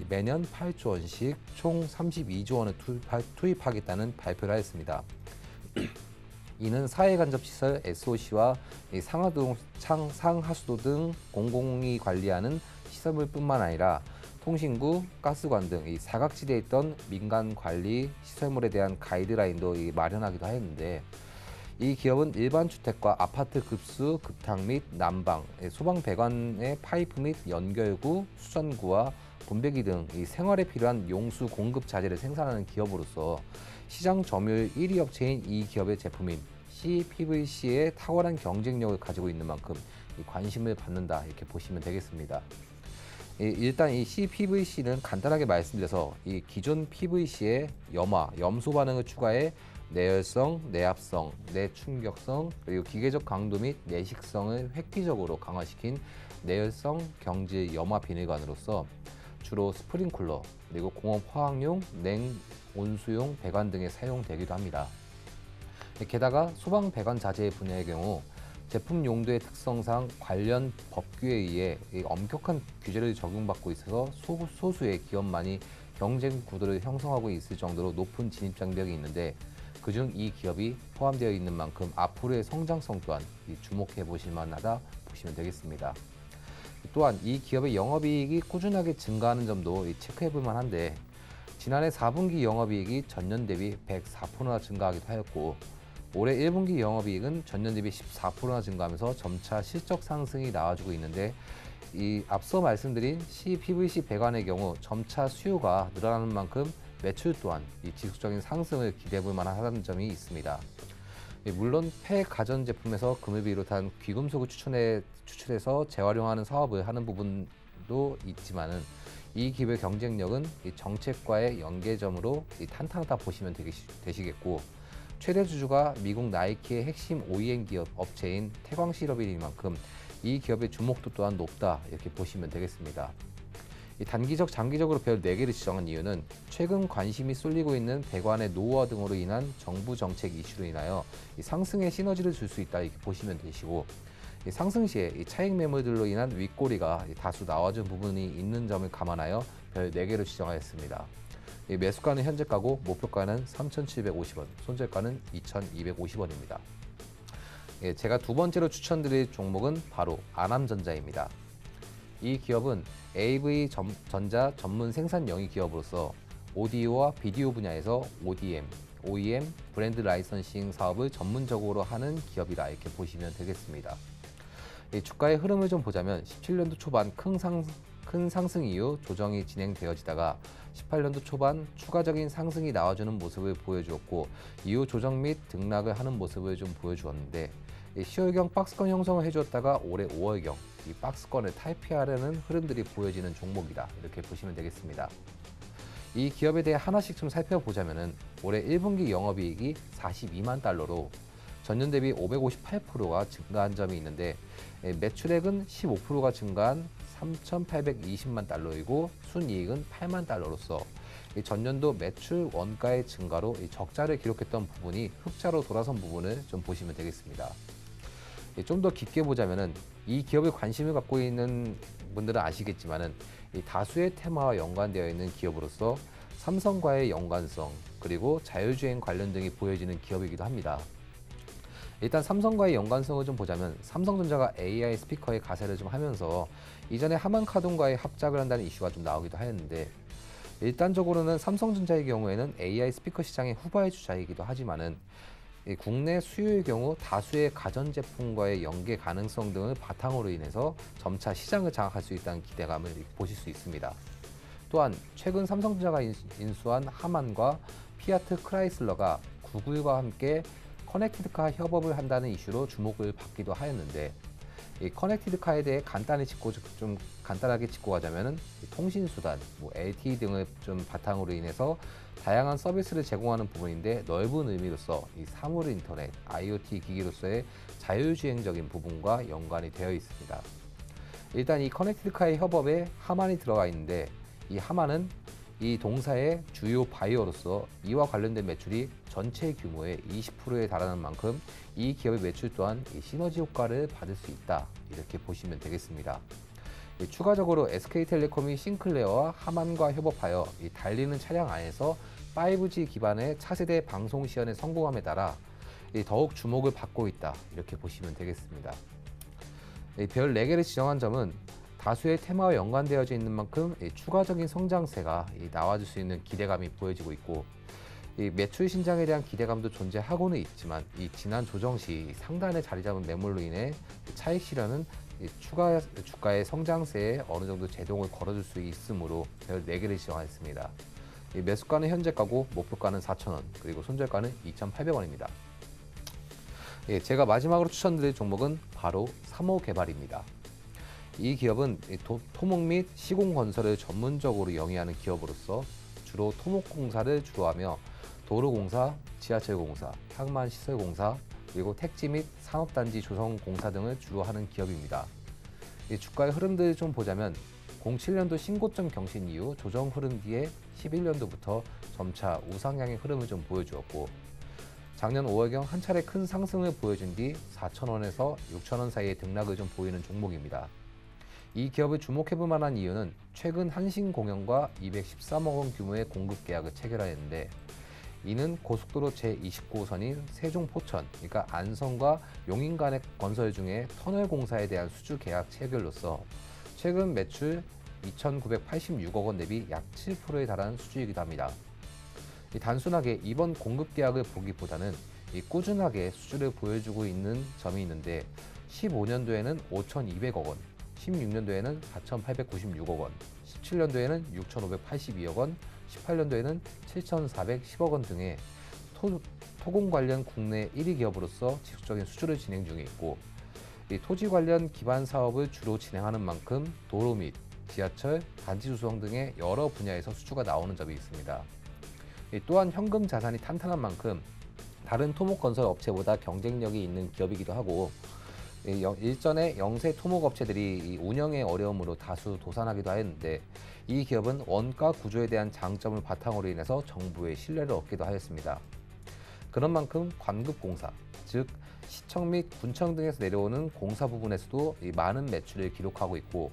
매년 8조 원씩 총 32조 원을 투입하겠다는 발표를 하였습니다. 이는 사회간접시설 SOC와 상하수도 등 공공이 관리하는 시설물뿐만 아니라 통신구, 가스관 등 이 사각지대에 있던 민간 관리 시설물에 대한 가이드라인도 마련하기도 하였는데, 이 기업은 일반 주택과 아파트 급수, 급탕 및 난방, 소방 배관의 파이프 및 연결구, 수전구와 분배기 등 이 생활에 필요한 용수 공급 자재를 생산하는 기업으로서 시장 점유율 1위 업체인 이 기업의 제품인 CPVC의 탁월한 경쟁력을 가지고 있는 만큼 관심을 받는다, 이렇게 보시면 되겠습니다. 일단 이 CPVC는 간단하게 말씀드려서 이 기존 PVC에 염화, 염소 반응을 추가해 내열성, 내압성, 내충격성, 그리고 기계적 강도 및 내식성을 획기적으로 강화시킨 내열성 경질 염화 비닐관으로서 주로 스프링쿨러, 그리고 공업 화학용, 냉, 온수용 배관 등에 사용되기도 합니다. 게다가 소방 배관 자재 분야의 경우 제품 용도의 특성상 관련 법규에 의해 이 엄격한 규제를 적용받고 있어서 소수의 기업만이 경쟁 구도를 형성하고 있을 정도로 높은 진입 장벽이 있는데 그중 이 기업이 포함되어 있는 만큼 앞으로의 성장성 또한 주목해 보실 만하다 보시면 되겠습니다. 또한 이 기업의 영업이익이 꾸준하게 증가하는 점도 체크해 볼 만한데 지난해 4분기 영업이익이 전년 대비 104%나 증가하기도 하였고 올해 1분기 영업이익은 전년 대비 14%나 증가하면서 점차 실적 상승이 나와주고 있는데 이 앞서 말씀드린 CPVC 배관의 경우 점차 수요가 늘어나는 만큼 매출 또한 이 지속적인 상승을 기대해 볼 만하다는 점이 있습니다. 물론 폐 가전 제품에서 금을 비롯한 귀금속을 추출해서 재활용하는 사업을 하는 부분도 있지만은 이 기업의 경쟁력은 이 정책과의 연계점으로 탄탄하다 보시면 되시겠고 최대 주주가 미국 나이키의 핵심 OEM 기업 업체인 태광실업이니만큼 이 기업의 주목도 또한 높다 이렇게 보시면 되겠습니다. 이 단기적, 장기적으로 별 4개를 지정한 이유는 최근 관심이 쏠리고 있는 배관의 노후화 등으로 인한 정부 정책 이슈로 인하여 이 상승의 시너지를 줄 수 있다 이렇게 보시면 되시고 이 상승 시에 이 차익 매물들로 인한 윗꼬리가 다수 나와준 부분이 있는 점을 감안하여 별 4개를 지정하였습니다. 매수가는 현재가고 목표가는 3,750원, 손절가는 2,250원입니다. 제가 두 번째로 추천드릴 종목은 바로 아남전자입니다. 이 기업은 AV 전자 전문 생산 영위 기업으로서 오디오와 비디오 분야에서 ODM, OEM, 브랜드 라이선싱 사업을 전문적으로 하는 기업이라 이렇게 보시면 되겠습니다. 주가의 흐름을 좀 보자면 17년도 초반 큰 상승 이후 조정이 진행되어지다가 18년도 초반 추가적인 상승이 나와주는 모습을 보여주었고 이후 조정 및 등락을 하는 모습을 좀 보여주었는데 10월경 박스권 형성을 해주었다가 올해 5월경 이 박스권을 탈피하려는 흐름들이 보여지는 종목이다 이렇게 보시면 되겠습니다. 이 기업에 대해 하나씩 좀 살펴보자면은 올해 1분기 영업이익이 42만 달러로 전년 대비 558%가 증가한 점이 있는데 매출액은 15%가 증가한 3,820만 달러이고 순이익은 8만 달러로서 전년도 매출 원가의 증가로 적자를 기록했던 부분이 흑자로 돌아선 부분을 좀 보시면 되겠습니다. 좀 더 깊게 보자면은 이 기업에 관심을 갖고 있는 분들은 아시겠지만은 다수의 테마와 연관되어 있는 기업으로서 삼성과의 연관성 그리고 자율주행 관련 등이 보여지는 기업이기도 합니다. 일단 삼성과의 연관성을 좀 보자면 삼성전자가 AI 스피커의 가세를 좀 하면서 이전에 하만카돈과의 합작을 한다는 이슈가 좀 나오기도 하였는데 일단적으로는 삼성전자의 경우에는 AI 스피커 시장의 후발 주자이기도 하지만은 국내 수요의 경우 다수의 가전제품과의 연계 가능성 등을 바탕으로 인해서 점차 시장을 장악할 수 있다는 기대감을 보실 수 있습니다. 또한 최근 삼성전자가 인수한 하만과 피아트 크라이슬러가 구글과 함께 커넥티드카 협업을 한다는 이슈로 주목을 받기도 하였는데 이 커넥티드카에 대해 간단하게 짚고 가자면은 통신수단, LTE 등을 좀 바탕으로 인해서 다양한 서비스를 제공하는 부분인데 넓은 의미로서 이 사물 인터넷, IoT 기기로서의 자율주행적인 부분과 연관이 되어 있습니다. 일단 이 커넥티드카의 협업에 하만이 들어가 있는데 이 하만은 이 동사의 주요 바이어로서 이와 관련된 매출이 전체 규모의 20%에 달하는 만큼 이 기업의 매출 또한 이 시너지 효과를 받을 수 있다 이렇게 보시면 되겠습니다. 추가적으로 SK텔레콤이 싱클레어와 하만과 협업하여 이 달리는 차량 안에서 5G 기반의 차세대 방송 시연에 성공함에 따라 더욱 주목을 받고 있다 이렇게 보시면 되겠습니다. 별 4개를 지정한 점은 다수의 테마와 연관되어져 있는 만큼 추가적인 성장세가 나와줄 수 있는 기대감이 보여지고 있고 매출 신장에 대한 기대감도 존재하고는 있지만 이 지난 조정 시 상단에 자리 잡은 매물로 인해 차익 실현은 추가 주가의 성장세에 어느 정도 제동을 걸어줄 수 있으므로 별 4개를 지정하였습니다. 매수가는 현재가고 목표가는 4,000원 그리고 손절가는 2,800원입니다. 제가 마지막으로 추천드릴 종목은 바로 삼호개발입니다. 이 기업은 토목 및 시공건설을 전문적으로 영위하는 기업으로서 주로 토목공사를 주로하며 도로공사, 지하철공사, 항만시설공사, 그리고 택지 및 산업단지 조성공사 등을 주로 하는 기업입니다. 이 주가의 흐름들을 좀 보자면 07년도 신고점 경신 이후 조정 흐름 뒤에 11년도부터 점차 우상향의 흐름을 좀 보여주었고 작년 5월경 한 차례 큰 상승을 보여준 뒤 4,000원에서 6,000원 사이의 등락을 좀 보이는 종목입니다. 이 기업을 주목해볼 만한 이유는 최근 한신공영과 213억 원 규모의 공급 계약을 체결하였는데, 이는 고속도로 제29호선인 세종-포천, 그러니까 안성과 용인 간의 건설 중에 터널 공사에 대한 수주 계약 체결로서 최근 매출 2,986억 원 대비 약 7%에 달하는 수주이기도 합니다. 단순하게 이번 공급 계약을 보기보다는 꾸준하게 수주를 보여주고 있는 점이 있는데, 15년도에는 5,200억 원, 16년도에는 4,896억 원, 17년도에는 6,582억 원, 18년도에는 7,410억 원 등의 토공 관련 국내 1위 기업으로서 지속적인 수주를 진행 중에 있고, 이 토지 관련 기반 사업을 주로 진행하는 만큼 도로 및 지하철, 단지 조성 등의 여러 분야에서 수주가 나오는 점이 있습니다. 또한 현금 자산이 탄탄한 만큼 다른 토목건설 업체보다 경쟁력이 있는 기업이기도 하고, 일전에 영세 토목업체들이 운영의 어려움으로 다수 도산하기도 하였는데, 이 기업은 원가 구조에 대한 장점을 바탕으로 인해서 정부의 신뢰를 얻기도 하였습니다. 그런 만큼 관급공사, 즉 시청 및 군청 등에서 내려오는 공사 부분에서도 많은 매출을 기록하고 있고,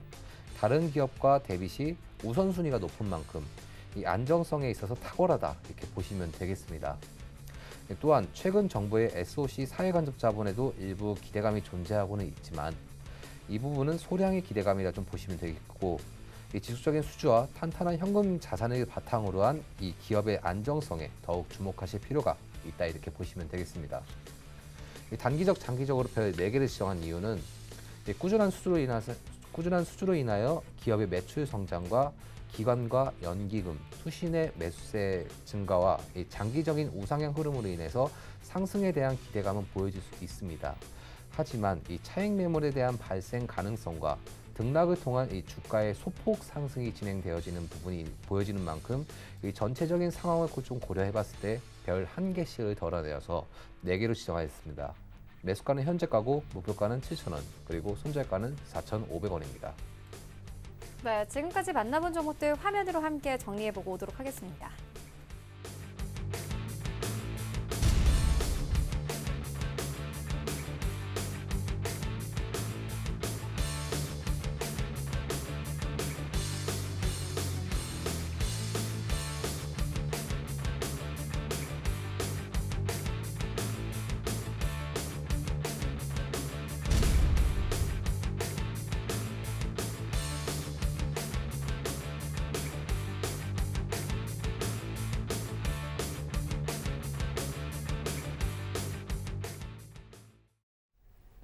다른 기업과 대비 시 우선순위가 높은 만큼 이 안정성에 있어서 탁월하다, 이렇게 보시면 되겠습니다. 또한 최근 정부의 SOC 사회간접 자본에도 일부 기대감이 존재하고는 있지만, 이 부분은 소량의 기대감이라 좀 보시면 되겠고, 이 지속적인 수주와 탄탄한 현금 자산을 바탕으로 한 이 기업의 안정성에 더욱 주목하실 필요가 있다, 이렇게 보시면 되겠습니다. 단기적, 장기적으로 별 4개를 지정한 이유는 꾸준한 수주로 인하여 기업의 매출 성장과 기관과 연기금, 투신의 매수세 증가와 장기적인 우상향 흐름으로 인해서 상승에 대한 기대감은 보여질 수 있습니다. 하지만 이 차익 매물에 대한 발생 가능성과 등락을 통한 이 주가의 소폭 상승이 진행되어지는 부분이 보여지는 만큼 이 전체적인 상황을 좀 고려해봤을 때 별 1개씩을 덜어내어서 4개로 지정하였습니다. 매수가는 현재가고 목표가는 7,000원, 그리고 손절가는 4,500원입니다. 네, 지금까지 만나본 종목들 화면으로 함께 정리해보고 오도록 하겠습니다.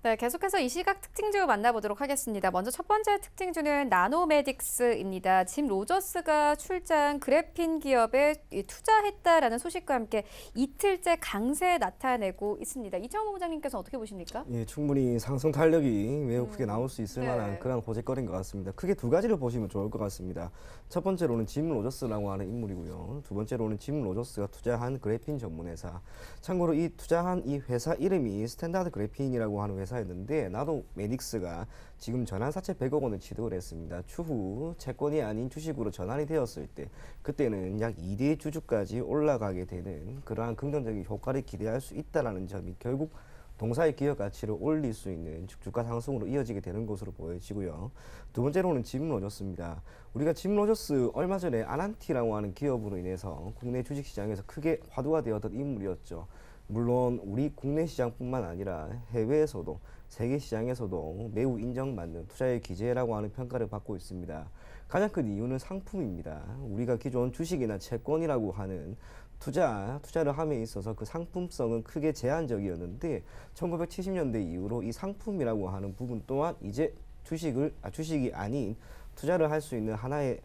네, 계속해서 이 시각 특징주 만나보도록 하겠습니다. 먼저 첫 번째 특징주는 나노메딕스입니다. 짐 로저스가 출자한 그래핀 기업에 투자했다라는 소식과 함께 이틀째 강세 나타내고 있습니다. 이창호 부장님께서 어떻게 보십니까? 예, 충분히 상승 탄력이 매우 크게 나올 수 있을 네. 만한 그런 호재거리인 것 같습니다. 크게 두 가지를 보시면 좋을 것 같습니다. 첫 번째로는 짐 로저스라고 하는 인물이고요. 두 번째로는 짐 로저스가 투자한 그래핀 전문회사. 참고로 이 투자한 이 회사 이름이 스탠다드 그래핀이라고 하는 회사였는데, 나노메딕스가 지금 전환사채 100억 원을 취득을 했습니다. 추후 채권이 아닌 주식으로 전환이 되었을 때 그때는 약 2대 주주까지 올라가게 되는 그러한 긍정적인 효과를 기대할 수 있다는 점이 결국 동사의 기업 가치를 올릴 수 있는 주가 상승으로 이어지게 되는 것으로 보여지고요. 두 번째로는 짐 로저스입니다. 우리가 짐 로저스 얼마 전에 아난티라고 하는 기업으로 인해서 국내 주식시장에서 크게 화두가 되었던 인물이었죠. 물론 우리 국내 시장뿐만 아니라 해외에서도 세계 시장에서도 매우 인정받는 투자의 기재라고 하는 평가를 받고 있습니다. 가장 큰 이유는 상품입니다. 우리가 기존 주식이나 채권이라고 하는 투자를 함에 있어서 그 상품성은 크게 제한적이었는데 1970년대 이후로 이 상품이라고 하는 부분 또한 이제 주식이 아닌 투자를 할 수 있는 하나의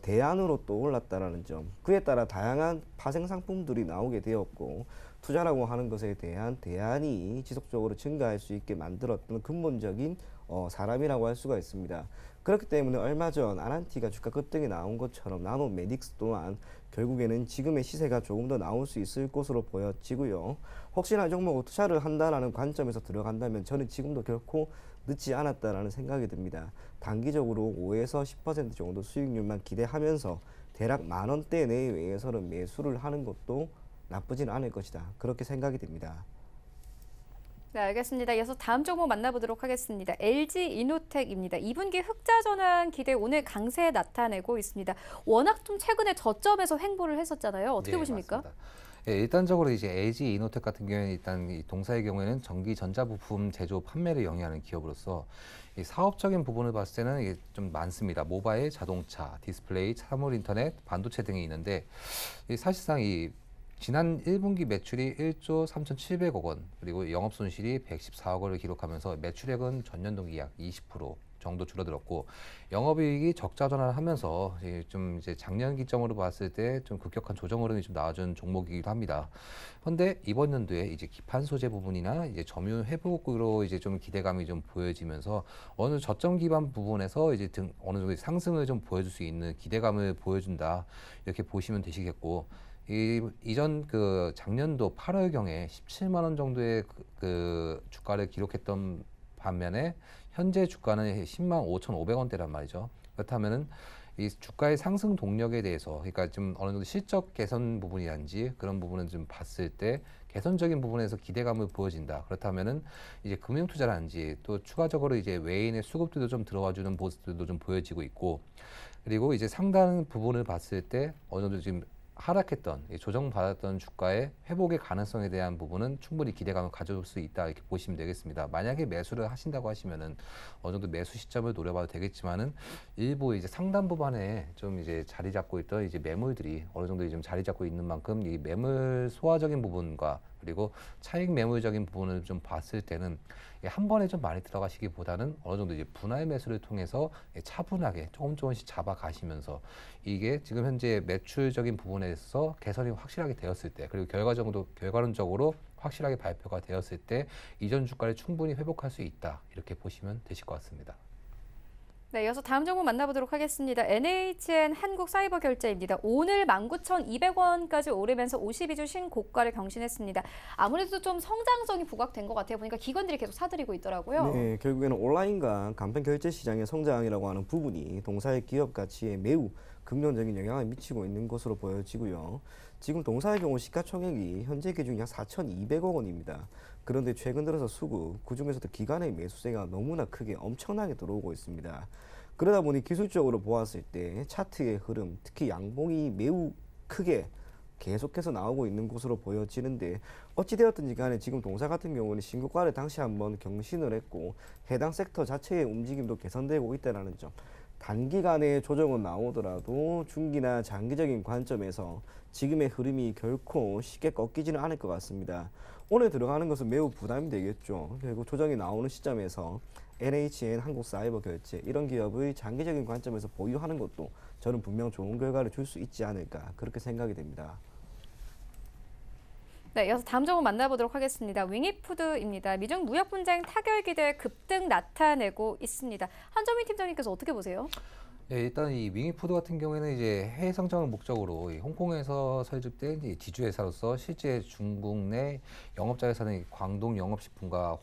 대안으로 또 올랐다라는 점, 그에 따라 다양한 파생 상품들이 나오게 되었고 투자라고 하는 것에 대한 대안이 지속적으로 증가할 수 있게 만들었던 근본적인 사람이라고 할 수가 있습니다. 그렇기 때문에 얼마 전 아난티가 주가 급등이 나온 것처럼 나노메딕스 또한 결국에는 지금의 시세가 조금 더 나올 수 있을 것으로 보여지고요. 혹시나 종목을 투자를 한다라는 관점에서 들어간다면 저는 지금도 결코 늦지 않았다라는 생각이 듭니다. 단기적으로 5에서 10% 정도 수익률만 기대하면서 대략 10,000원대 내외에서는 매수를 하는 것도 나쁘지는 않을 것이다. 그렇게 생각이 됩니다. 네, 알겠습니다. 이어서 다음 종목 만나보도록 하겠습니다. LG 이노텍입니다. 2분기 흑자 전환 기대 오늘 강세 나타내고 있습니다. 워낙 좀 최근에 저점에서 횡보를 했었잖아요. 어떻게 네, 보십니까? 맞습니다. 예, 일단적으로 이제 LG 이노텍 같은 경우에는 일단 이 동사의 경우에는 전기 전자부품 제조 판매를 영위하는 기업으로서 이 사업적인 부분을 봤을 때는 이게 좀 많습니다. 모바일, 자동차, 디스플레이, 사물 인터넷, 반도체 등이 있는데 이 사실상 이 지난 1분기 매출이 1조 3,700억 원, 그리고 영업 손실이 114억 원을 기록하면서 매출액은 전년 동기 약 20% 정도 줄어들었고 영업이익이 적자 전환하면서 좀 이제 작년 기점으로 봤을 때 좀 급격한 조정 흐름이 좀 나와준 종목이기도 합니다. 그런데 이번 연도에 이제 기판 소재 부분이나 이제 점유 회복으로 이제 좀 기대감이 좀 보여지면서 어느 저점 기반 부분에서 이제 어느 정도 상승을 좀 보여줄 수 있는 기대감을 보여준다 이렇게 보시면 되시겠고. 이전 그 작년도 8월경에 17만 원 정도의 그 주가를 기록했던 반면에 현재 주가는 10만 5,500원대란 말이죠. 그렇다면은 이 주가의 상승 동력에 대해서 그러니까 좀 어느 정도 실적 개선 부분이란지 그런 부분은 좀 봤을 때 개선적인 부분에서 기대감을 보여진다. 그렇다면은 이제 금융 투자라든지 또 추가적으로 이제 외인의 수급들도 좀 들어와주는 모습들도 좀 보여지고 있고 그리고 이제 상당 부분을 봤을 때 어느 정도 지금 하락했던 조정받았던 주가의 회복의 가능성에 대한 부분은 충분히 기대감을 가져올 수 있다 이렇게 보시면 되겠습니다. 만약에 매수를 하신다고 하시면은 어느 정도 매수 시점을 노려봐도 되겠지만은 일부 이제 상단 부분에 좀 이제 자리 잡고 있던 이제 매물들이 어느 정도 좀 자리 잡고 있는 만큼 이 매물 소화적인 부분과 그리고 차익 매물적인 부분을 좀 봤을 때는 한 번에 좀 많이 들어가시기보다는 어느 정도 이제 분할 매수를 통해서 차분하게 조금씩 잡아가시면서 이게 지금 현재 매출적인 부분에서 개선이 확실하게 되었을 때 그리고 결과론적으로 확실하게 발표가 되었을 때 이전 주가를 충분히 회복할 수 있다 이렇게 보시면 되실 것 같습니다. 네, 이어서 다음 종목 만나보도록 하겠습니다. NHN 한국사이버결제입니다. 오늘 19,200원까지 오르면서 52주 신고가를 경신했습니다. 아무래도 좀 성장성이 부각된 것 같아요. 보니까 기관들이 계속 사들이고 있더라고요. 네, 결국에는 온라인과 간편 결제 시장의 성장이라고 하는 부분이 동사의 기업 가치에 매우 긍정적인 영향을 미치고 있는 것으로 보여지고요. 지금 동사의 경우 시가총액이 현재 기준 약 4,200억 원입니다. 그런데 최근 들어서 수급, 그중에서도 기관의 매수세가 너무나 크게 엄청나게 들어오고 있습니다. 그러다 보니 기술적으로 보았을 때 차트의 흐름, 특히 양봉이 매우 크게 계속해서 나오고 있는 것으로 보여지는데 어찌되었든지 간에 지금 동사 같은 경우는 신고가를 당시 한번 경신을 했고 해당 섹터 자체의 움직임도 개선되고 있다는 점, 단기간에 조정은 나오더라도 중기나 장기적인 관점에서 지금의 흐름이 결코 쉽게 꺾이지는 않을 것 같습니다. 오늘 들어가는 것은 매우 부담이 되겠죠. 결국 조정이 나오는 시점에서 NHN 한국사이버결제 이런 기업의 장기적인 관점에서 보유하는 것도 저는 분명 좋은 결과를 줄 수 있지 않을까 그렇게 생각이 됩니다. 네, 이어서 다음 종목 만나보도록 하겠습니다. 윙이푸드입니다. 미중 무역 분쟁 타결 기대 급등 나타내고 있습니다. 한정민 팀장님께서 어떻게 보세요? 네, 일단 이 윙이푸드 같은 경우에는 이제 해외 상장을 목적으로 이 홍콩에서 설립된 이 지주회사로서 실제 중국 내 영업자회사는 광동 영업식품과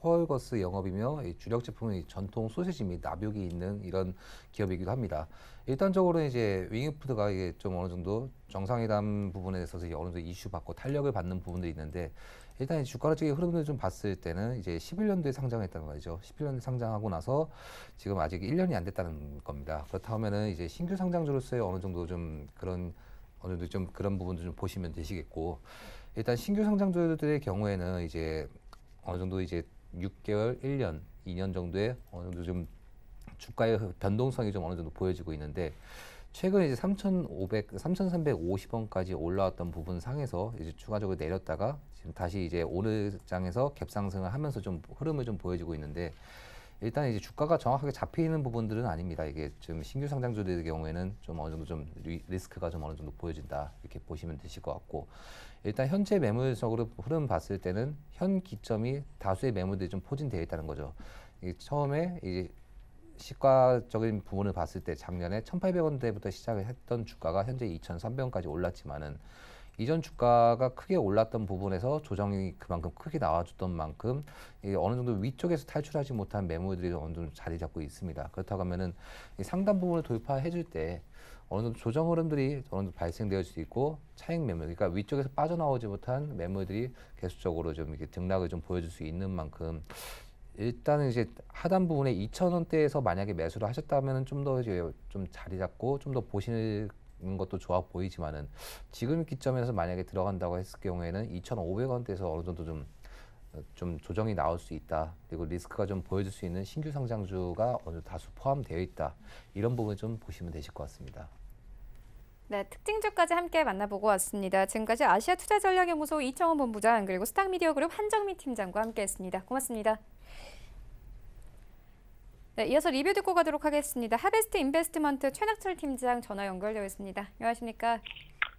허얼거스 영업이며 이 주력 제품은 이 전통 소시지 및 나벽이 있는 이런 기업이기도 합니다. 일단적으로 이제 윙이푸드가 이게 좀 어느 정도 정상회담 부분에 있어서 이제 어느 정도 이슈 받고 탄력을 받는 부분들이 있는데 일단 이 주가적인 흐름을 좀 봤을 때는 이제 11년도에 상장했다는 거죠. 11년도에 상장하고 나서 지금 아직 1년이 안 됐다는 겁니다. 그렇다면은 이제 신규 상장주로서의 어느 정도 좀 그런 부분도 좀 보시면 되시겠고 일단 신규 상장주들의 경우에는 이제 어느 정도 이제 6개월, 1년, 2년 정도의 어느 정도 좀 주가의 변동성이 좀 어느 정도 보여지고 있는데 최근 이제 3,350원까지 올라왔던 부분 상에서 이제 추가적으로 내렸다가 지금 다시 이제 오늘 장에서 갭 상승을 하면서 좀 흐름을 좀 보여지고 있는데 일단 이제 주가가 정확하게 잡혀 있는 부분들은 아닙니다. 이게 좀 신규 상장주들의 경우에는 좀 어느 정도 좀 리스크가 좀 어느 정도 보여진다 이렇게 보시면 되실 것 같고 일단 현재 매물적으로 흐름 봤을 때는 현 기점이 다수의 매물들이 좀 포진되어 있다는 거죠. 이게 처음에 이제 시가적인 부분을 봤을 때 작년에 1,800원대부터 시작을 했던 주가가 현재 2,300원까지 올랐지만은 이전 주가가 크게 올랐던 부분에서 조정이 그만큼 크게 나와줬던 만큼 어느 정도 위쪽에서 탈출하지 못한 매물들이 어느 정도 자리 잡고 있습니다. 그렇다고 하면은 상단 부분을 돌파해줄 때 어느 정도 조정 흐름들이 어느 정도 발생될 수 있고 차익 매물, 그러니까 위쪽에서 빠져나오지 못한 매물들이 계속적으로 좀 이렇게 등락을 좀 보여줄 수 있는 만큼 일단은 이제 하단 부분에 2,000원대에서 만약에 매수를 하셨다면 좀 더 이제 좀 자리 잡고 좀 더 보시는 것도 좋아 보이지만은 지금 기점에서 만약에 들어간다고 했을 경우에는 2,500원대에서 어느 정도 좀 조정이 나올 수 있다. 그리고 리스크가 좀 보여줄 수 있는 신규 상장주가 어느 정도 다수 포함되어 있다. 이런 부분 좀 보시면 되실 것 같습니다. 네, 특징주까지 함께 만나보고 왔습니다. 지금까지 아시아투자전략연구소 이청원 본부장 그리고 스탁미디어그룹 한정민 팀장과 함께했습니다. 고맙습니다. 네, 이어서 리뷰 듣고 가도록 하겠습니다. 하베스트 인베스트먼트 최낙철 팀장 전화 연결되어 있습니다. 안녕하십니까?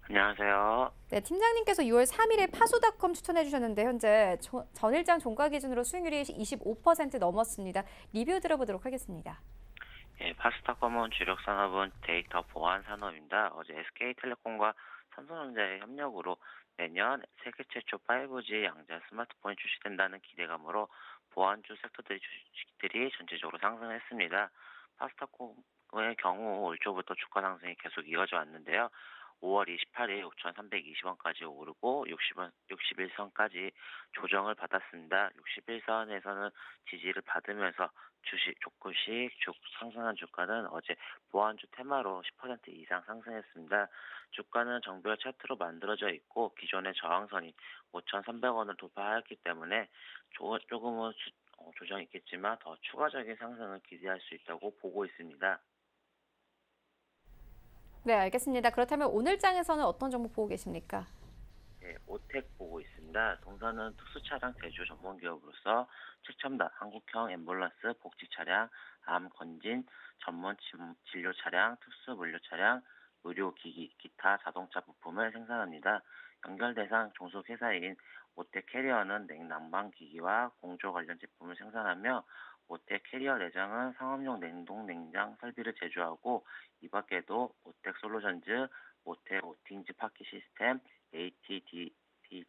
안녕하세요. 네, 팀장님께서 6월 3일에 파수닷컴 추천해 주셨는데 현재 전일장 종가 기준으로 수익률이 25% 넘었습니다. 리뷰 들어보도록 하겠습니다. 예, 파스타컴은 주력 산업은 데이터 보안 산업입니다. 어제 SK텔레콤과 삼성전자의 협력으로 내년 세계 최초 5G 양자 스마트폰이 출시된다는 기대감으로 보안주 섹터들이 주식들이 전체적으로 상승했습니다. 파스타컴의 경우 올 초부터 주가 상승이 계속 이어져 왔는데요. 5월 28일 5,320원까지 오르고 61선까지 조정을 받았습니다. 61선에서는 지지를 받으면서 조금씩 상승한 주가는 어제 보안주 테마로 10% 이상 상승했습니다. 주가는 정별 차트로 만들어져 있고 기존의 저항선이 5,300원을 돌파하였기 때문에 조금은 조정이 있겠지만 더 추가적인 상승을 기대할 수 있다고 보고 있습니다. 네, 알겠습니다. 그렇다면 오늘 장에서는 어떤 종목 보고 계십니까? 네, 오텍 보고 있습니다. 동사는 특수차량 제조 전문 기업으로서 최첨단 한국형 앰뷸런스 복지 차량, 암 건진 전문 진료 차량, 특수 물류 차량, 의료기기, 기타 자동차 부품을 생산합니다. 연결 대상 종속 회사인 오텍 캐리어는 냉난방 기기와 공조 관련 제품을 생산하며 오텍 캐리어 내장은 상업용 냉동 냉장 설비를 제조하고 이 밖에도 오텍 솔루션즈, 오텍 오팅즈 파키 시스템, ATD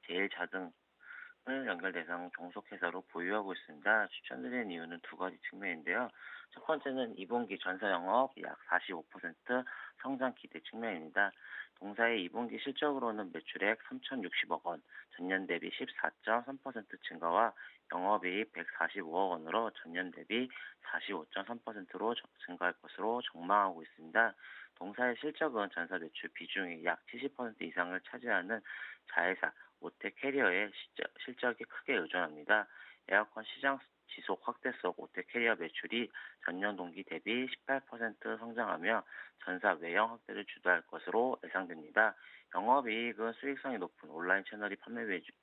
제일자 등을 연결 대상 종속 회사로 보유하고 있습니다. 추천드리는 이유는 두 가지 측면인데요. 첫 번째는 2분기 전사 영업 약 45% 성장 기대 측면입니다. 동사의 2분기 실적으로는 매출액 3,060억 원, 전년 대비 14.3% 증가와 영업이익 145억 원으로 전년 대비 45.3%로 증가할 것으로 전망하고 있습니다. 동사의 실적은 전사 매출 비중이 약 70% 이상을 차지하는 자회사 오텍 캐리어의 실적이 크게 의존합니다. 에어컨 시장 지속 확대 속 오텍 캐리어 매출이 전년 동기 대비 18% 성장하며 전사 외형 확대를 주도할 것으로 예상됩니다. 영업이익은 수익성이 높은 온라인 채널이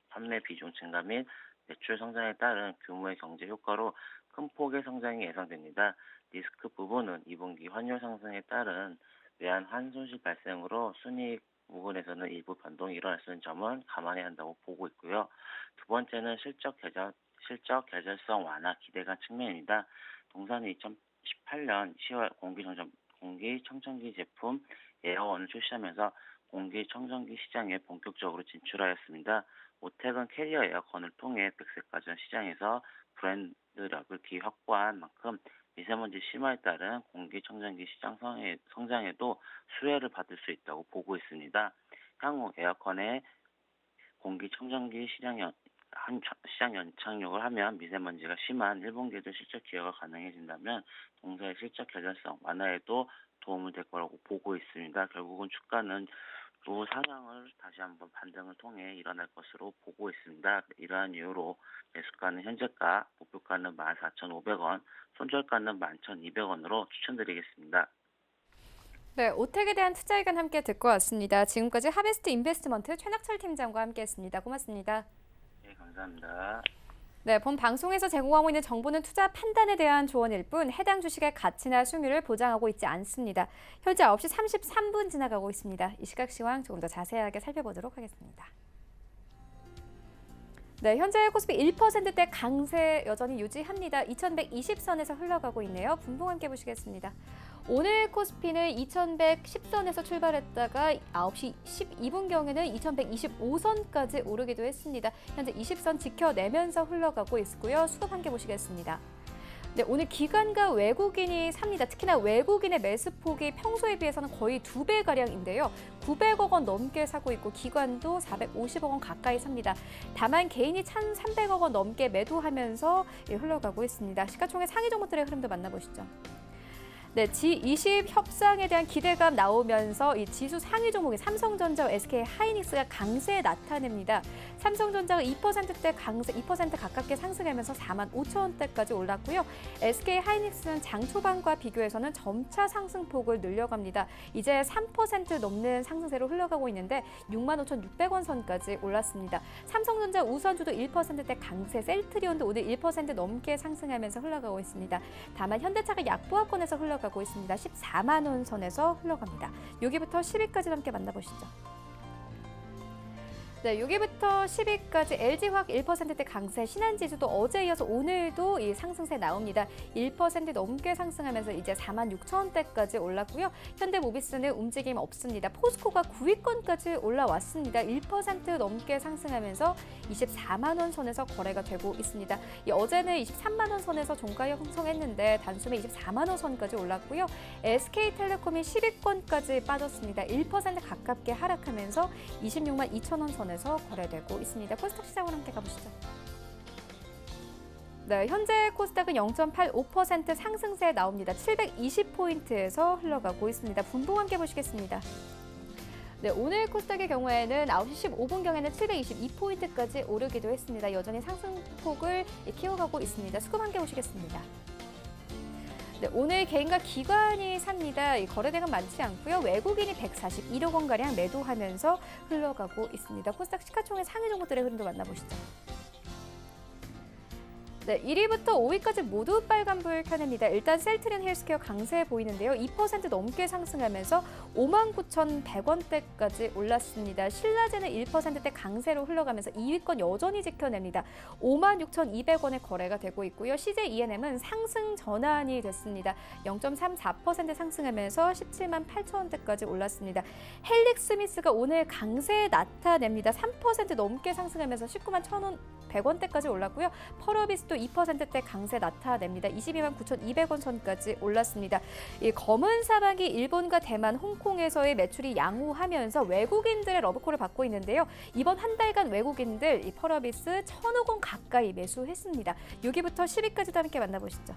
판매 비중 증가 및 매출 성장에 따른 규모의 경제 효과로 큰 폭의 성장이 예상됩니다. 리스크 부분은 2분기 환율 상승에 따른 외환 손실 발생으로 순이익 부분에서는 일부 변동이 일어날 수 있는 점은 감안해야 한다고 보고 있고요. 두 번째는 실적 계절성 완화 기대감 측면입니다. 동사는 2018년 10월 공기청정기 제품 에어원을 출시하면서 공기청정기 시장에 본격적으로 진출하였습니다. 오텍은 캐리어 에어컨을 통해 백색가전 시장에서 브랜드력을 확보한 만큼 미세먼지 심화에 따른 공기청정기 시장 성장에도 수혜를 받을 수 있다고 보고 있습니다. 향후 에어컨의 공기청정기 시장 연착륙을 하면 미세먼지가 심한 1분기에도 실적 기여가 가능해진다면 동사의 실적 개선성 완화에도 도움을 될 거라고 보고 있습니다. 결국은 주가는 두 상향을 다시 한번 반등을 통해 일어날 것으로 보고 있습니다. 이러한 이유로 매수가는 현재가, 목표가는 14,500원, 손절가는 11,200원으로 추천드리겠습니다. 네, 오텍에 대한 투자 의견 함께 듣고 왔습니다. 지금까지 하베스트 인베스트먼트 최낙철 팀장과 함께했습니다. 고맙습니다. 네, 감사합니다. 네, 본 방송에서 제공하고 있는 정보는 투자 판단에 대한 조언일 뿐 해당 주식의 가치나 수익률을 보장하고 있지 않습니다. 현재 9시 33분 지나가고 있습니다. 이 시각 시황 조금 더 자세하게 살펴보도록 하겠습니다. 네, 현재 코스피 1%대 강세 여전히 유지합니다. 2120선에서 흘러가고 있네요. 분봉 함께 보시겠습니다. 오늘 코스피는 2110선에서 출발했다가 9시 12분경에는 2125선까지 오르기도 했습니다. 현재 20선 지켜내면서 흘러가고 있고요. 수급 함께 보시겠습니다. 네, 오늘 기관과 외국인이 삽니다. 특히나 외국인의 매수폭이 평소에 비해서는 거의 2배가량인데요. 900억 원 넘게 사고 있고 기관도 450억 원 가까이 삽니다. 다만 개인이 1,300억 원 넘게 매도하면서 흘러가고 있습니다. 시가총액 상위 종목들의 흐름도 만나보시죠. 네, G20 협상에 대한 기대감 나오면서 이 지수 상위 종목인 삼성전자와 SK하이닉스가 강세 나타냅니다. 삼성전자가 2%대 강세, 2% 가깝게 상승하면서 45,000원대까지 올랐고요. SK하이닉스는 장 초반과 비교해서는 점차 상승폭을 늘려갑니다. 이제 3% 넘는 상승세로 흘러가고 있는데 65,600원 선까지 올랐습니다. 삼성전자 우선주도 1%대 강세, 셀트리온도 오늘 1% 넘게 상승하면서 흘러가고 있습니다. 다만 현대차가 약보합권에서 흘러가고 있습니다. 14만 원 선에서 흘러갑니다. 여기부터 10위까지 함께 만나보시죠. 네, 6위부터 10위까지 LG화학 1%대 강세, 신한지수도 어제 이어서 오늘도 이 상승세 나옵니다. 1% 넘게 상승하면서 이제 46,000원대까지 올랐고요. 현대모비스는 움직임 없습니다. 포스코가 9위권까지 올라왔습니다. 1% 넘게 상승하면서 24만 원 선에서 거래가 되고 있습니다. 어제는 23만 원 선에서 종가 형성했는데 단숨에 24만 원 선까지 올랐고요. SK텔레콤이 10위권까지 빠졌습니다. 1% 가깝게 하락하면서 26만 2천 원 선에 거래되고 있습니다. 코스닥 시장으로 함께 가보시죠. 네, 현재 코스닥은 0.85% 상승세 나옵니다. 720포인트에서 흘러가고 있습니다. 분봉 함께 보시겠습니다. 네, 오늘 코스닥의 경우에는 9시 15분경에는 722포인트까지 오르기도 했습니다. 여전히 상승폭을 키워가고 있습니다. 수급 함께 보시겠습니다. 네, 오늘 개인과 기관이 삽니다. 거래대금 많지 않고요. 외국인이 141억 원가량 매도하면서 흘러가고 있습니다. 코스닥 시가총액 상위 종목들의 흐름도 만나보시죠. 네, 1위부터 5위까지 모두 빨간불 켜냅니다. 일단 셀트리온 헬스케어 강세 보이는데요. 2% 넘게 상승하면서 59,100원대까지 올랐습니다. 신라제는 1%대 강세로 흘러가면서 2위권 여전히 지켜냅니다. 56,200원에 거래가 되고 있고요. CJENM은 상승 전환이 됐습니다. 0.34% 상승하면서 17만 8천원대까지 올랐습니다. 헬릭스미스가 오늘 강세 나타냅니다. 3% 넘게 상승하면서 19만 1,100원대까지 올랐고요. 펄어비스도 2%대 강세 나타냅니다. 22만 9,200원 선까지 올랐습니다. 이 검은 사막이 일본과 대만, 홍콩에서의 매출이 양호하면서 외국인들의 러브콜을 받고 있는데요. 이번 한 달간 외국인들 이 펄어비스 1,000억 원 가까이 매수했습니다. 6위부터 10위까지도 함께 만나보시죠.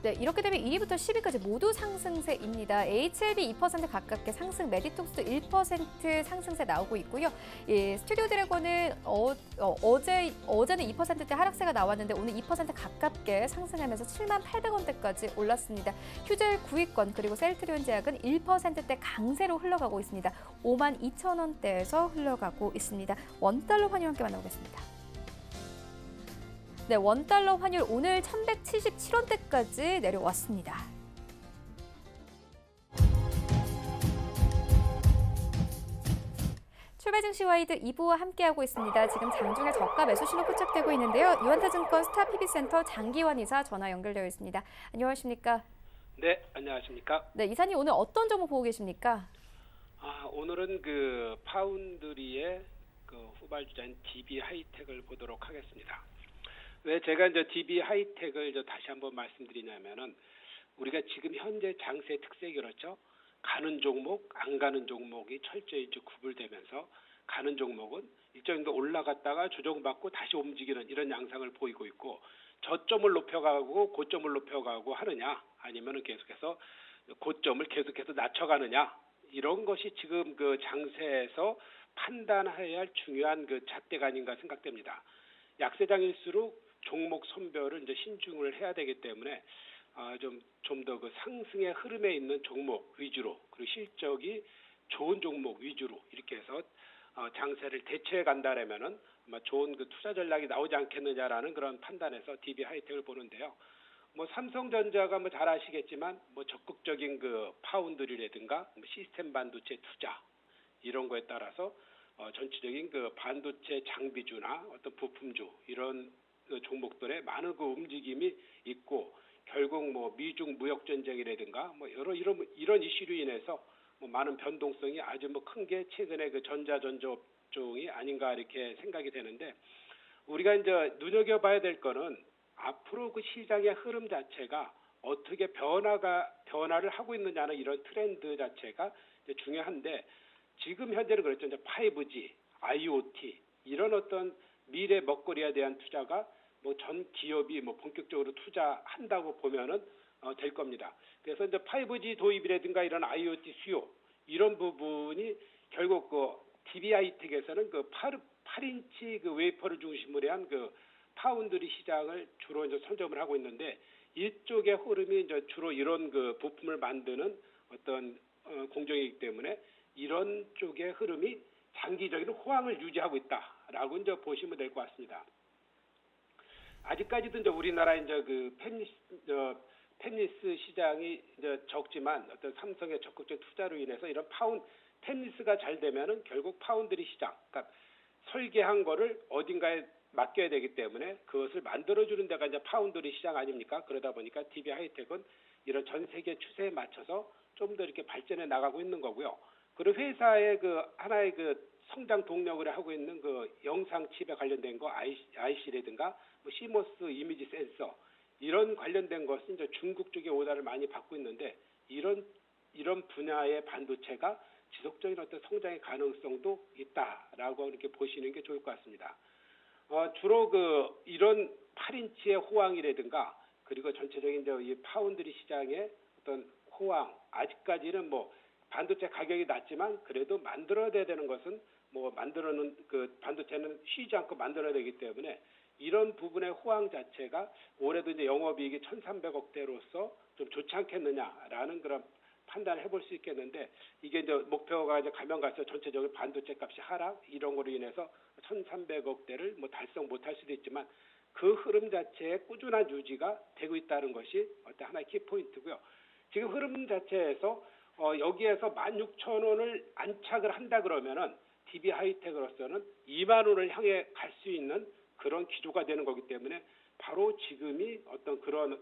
네, 이렇게 되면 1위부터 10위까지 모두 상승세입니다. HLB 2% 가깝게 상승, 메디톡스도 1% 상승세 나오고 있고요. 스튜디오 드래곤은 어제는 2%대 하락세가 나왔는데 오늘 2% 가깝게 상승하면서 7만 800원대까지 올랐습니다. 휴젤 9위권 그리고 셀트리온 제약은 1%대 강세로 흘러가고 있습니다. 5만 2천 원대에서 흘러가고 있습니다. 원달러 환율 함께 만나보겠습니다. 네, 원달러 환율 오늘 1,177원대까지 내려왔습니다. 출발 증시 와이드 2부와 함께하고 있습니다. 지금 장중에 저가 매수 신호 포착되고 있는데요. 유한타증권 스타PB센터 장기환 이사 전화 연결되어 있습니다. 안녕하십니까? 네, 안녕하십니까? 네, 이사님 오늘 어떤 종목 보고 계십니까? 오늘은 그 파운드리의 그 후발주자인 DB 하이텍을 보도록 하겠습니다. 왜 제가 이제 DB 하이텍을 다시 한번 말씀드리냐면은 우리가 지금 현재 장세 특색이 그렇죠. 가는 종목, 안 가는 종목이 철저히 이제 구분되면서 가는 종목은 일정 정도 올라갔다가 조정받고 다시 움직이는 이런 양상을 보이고 있고 저점을 높여가고 고점을 높여가고 하느냐 아니면은 계속해서 고점을 계속해서 낮춰가느냐 이런 것이 지금 그 장세에서 판단해야 할 중요한 그 잣대가 아닌가 생각됩니다. 약세장일수록 종목 선별을 이제 신중을 해야 되기 때문에 좀 더 그 상승의 흐름에 있는 종목 위주로 그리고 실적이 좋은 종목 위주로 이렇게 해서 장세를 대체해 간다라면은 아마 좋은 그 투자 전략이 나오지 않겠느냐라는 그런 판단에서 DB 하이텍을 보는데요. 삼성전자가 잘 아시겠지만 적극적인 그 파운드리라든가 시스템 반도체 투자 이런 거에 따라서 전체적인 그 반도체 장비주나 어떤 부품주 이런 종목들의 많은 그 움직임이 있고 결국 미중 무역 전쟁이라든가 여러 이런 이슈로 인해서 많은 변동성이 아주 큰 게 최근에 그 전자전자 업종이 아닌가 이렇게 생각이 되는데 우리가 이제 눈여겨봐야 될 거는 앞으로 그 시장의 흐름 자체가 어떻게 변화를 하고 있느냐는 이런 트렌드 자체가 이제 중요한데 지금 현재는 그렇죠. 이제 5G, IoT 이런 어떤 미래 먹거리에 대한 투자가 뭐 전 기업이 뭐 본격적으로 투자한다고 보면은 될 겁니다. 그래서 이제 5G 도입이라든가 이런 IoT 수요 이런 부분이 결국 그 DB하이텍에서는 그 8인치 그 웨이퍼를 중심으로 한 그 파운드리 시장을 주로 이제 선점을 하고 있는데 이쪽의 흐름이 이제 주로 이런 그 부품을 만드는 어떤 공정이기 때문에 이런 쪽의 흐름이 장기적인 호황을 유지하고 있다라고 이제 보시면 될 것 같습니다. 아직까지도 이제 우리나라 이제 그 펜리스 시장이 이제 적지만 어떤 삼성의 적극적 투자로 인해서 이런 펜리스가 잘 되면은 결국 파운드리 시장, 그러니까 설계한 거를 어딘가에 맡겨야 되기 때문에 그것을 만들어주는 데가 이제 파운드리 시장 아닙니까? 그러다 보니까 DB하이텍은 이런 전 세계 추세에 맞춰서 좀 더 이렇게 발전해 나가고 있는 거고요. 그리고 회사의 그 하나의 그 성장 동력을 하고 있는 그 영상 칩에 관련된 거 IC라든가 뭐 CMOS 이미지 센서 이런 관련된 것은 이제 중국 쪽에 오다를 많이 받고 있는데 이런 분야의 반도체가 지속적인 어떤 성장의 가능성도 있다라고 이렇게 보시는 게 좋을 것 같습니다. 주로 그 이런 8인치의 호황이라든가 그리고 전체적인 이제 이 파운드리 시장의 어떤 호황 아직까지는 뭐 반도체 가격이 낮지만 그래도 만들어야 되는 것은 뭐 만들어는 그 반도체는 쉬지 않고 만들어야 되기 때문에 이런 부분의 호황 자체가 올해도 이제 영업이익이 1,300억대로서 좀 좋지 않겠느냐라는 그런 판단을 해볼 수 있겠는데 이게 이제 목표가 이제 가면 갈수록 전체적으로 반도체 값이 하락 이런 거로 인해서 1,300억대를 뭐 달성 못할 수도 있지만 그 흐름 자체의 꾸준한 유지가 되고 있다는 것이 어떤 하나의 키포인트고요. 지금 흐름 자체에서 여기에서 16,000원을 안착을 한다 그러면은 DB하이텍으로서는 2만 원을 향해 갈 수 있는 그런 기조가 되는 거기 때문에 바로 지금이 어떤 그런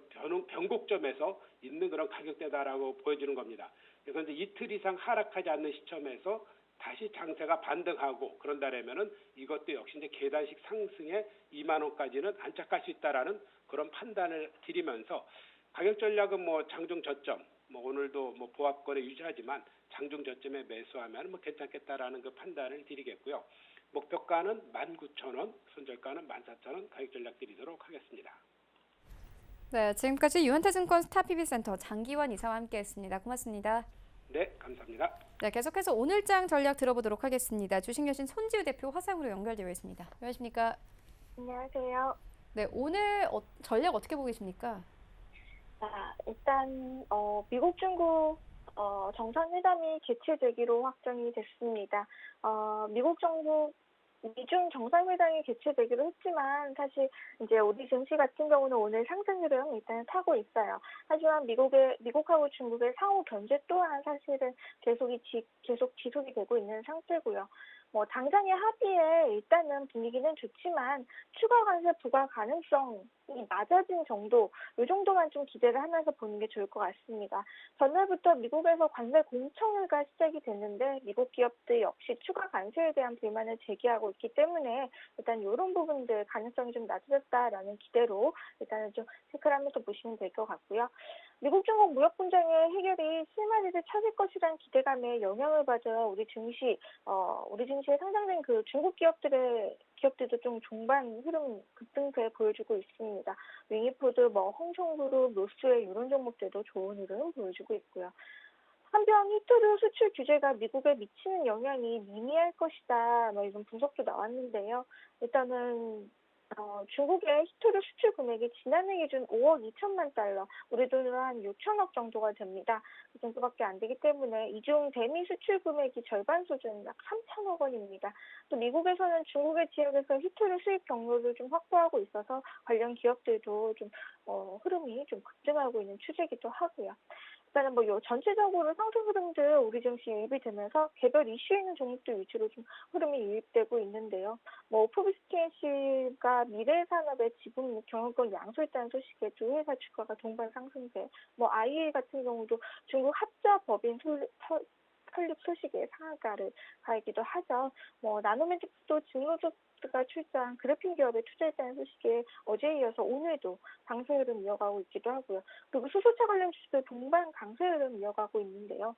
변곡점에서 있는 그런 가격대다라고 보여지는 겁니다. 그래서 이제 이틀 이상 하락하지 않는 시점에서 다시 장세가 반등하고 그런다면은 이것도 역시 이제 계단식 상승에 2만 원까지는 안착할 수 있다라는 그런 판단을 드리면서 가격 전략은 뭐 장중 저점, 뭐 오늘도 뭐 보합권에 유지하지만 장중 저점에 매수하면 뭐 괜찮겠다라는 그 판단을 드리겠고요. 목표가는 19,000원, 손절가는 14,000원 가격 전략 드리도록 하겠습니다. 네, 지금까지 유한타증권 스타PB센터 장기환 이사와 함께했습니다. 고맙습니다. 네, 감사합니다. 네, 계속해서 오늘장 전략 들어보도록 하겠습니다. 주식여신 손지우 대표 화상으로 연결되어 있습니다. 안녕하십니까? 안녕하세요. 네, 오늘 전략 어떻게 보고 계십니까? 자, 일단 미국 중국 정상회담이 개최되기로 확정이 됐습니다. 미중 정상회담이 개최되기로 했지만 사실 이제 우리 증시 같은 경우는 오늘 상승 흐름 일단 타고 있어요. 하지만 미국하고 중국의 상호 견제 또한 사실은 계속 지속이 되고 있는 상태고요. 뭐 당장의 합의에 일단은 분위기는 좋지만 추가 관세 부과 가능성이 낮아진 정도, 이 정도만 좀 기대를 하면서 보는 게 좋을 것 같습니다. 전날부터 미국에서 관세 공청회가 시작이 됐는데 미국 기업들 역시 추가 관세에 대한 불만을 제기하고 있기 때문에 일단 이런 부분들 가능성이 좀 낮아졌다라는 기대로 일단은 좀 체크를 하면서 보시면 될 것 같고요. 미국 중국 무역 분쟁의 해결이 실마리를 찾을 것이라는 기대감에 영향을 받아 우리 증시에 상장된 그 중국 기업들도 좀 종반 흐름 급등세 보여주고 있습니다. 윙이푸드, 홍콩그룹, 로스웰 이런 종목들도 좋은 흐름 보여주고 있고요. 한편 히토류 수출 규제가 미국에 미치는 영향이 미미할 것이다. 이런 분석도 나왔는데요. 일단은 중국의 히토류 수출 금액이 지난해 기준 5억 2천만 달러, 우리 돈으로 한 6천억 정도가 됩니다. 그 정도밖에 안 되기 때문에 이중 대미 수출 금액이 절반 수준 약 3천억 원입니다. 또 미국에서는 중국의 지역에서 히토류 수입 경로를 좀 확보하고 있어서 관련 기업들도 좀 흐름이 좀 급증하고 있는 추세이기도 하고요. 일단은 전체적으로 상승 흐름들 우리 증시 유입이 되면서 개별 이슈 있는 종목들 위주로 좀 흐름이 유입되고 있는데요. 포브스TNC가 미래산업의 지분 경영권 양소했다는 소식에 두 회사 주가가 동반 상승세. IEA 같은 경우도 중국 합자 법인 설립 소식에 상한가를 가이기도 하죠. 나노매직도 직무조스가 출자한 그래핀 기업에 투자했다는 소식에 어제에 이어서 오늘도 강세 흐름 이어가고 있기도 하고요. 그리고 수소차 관련 주식도 동반 강세 흐름 이어가고 있는데요.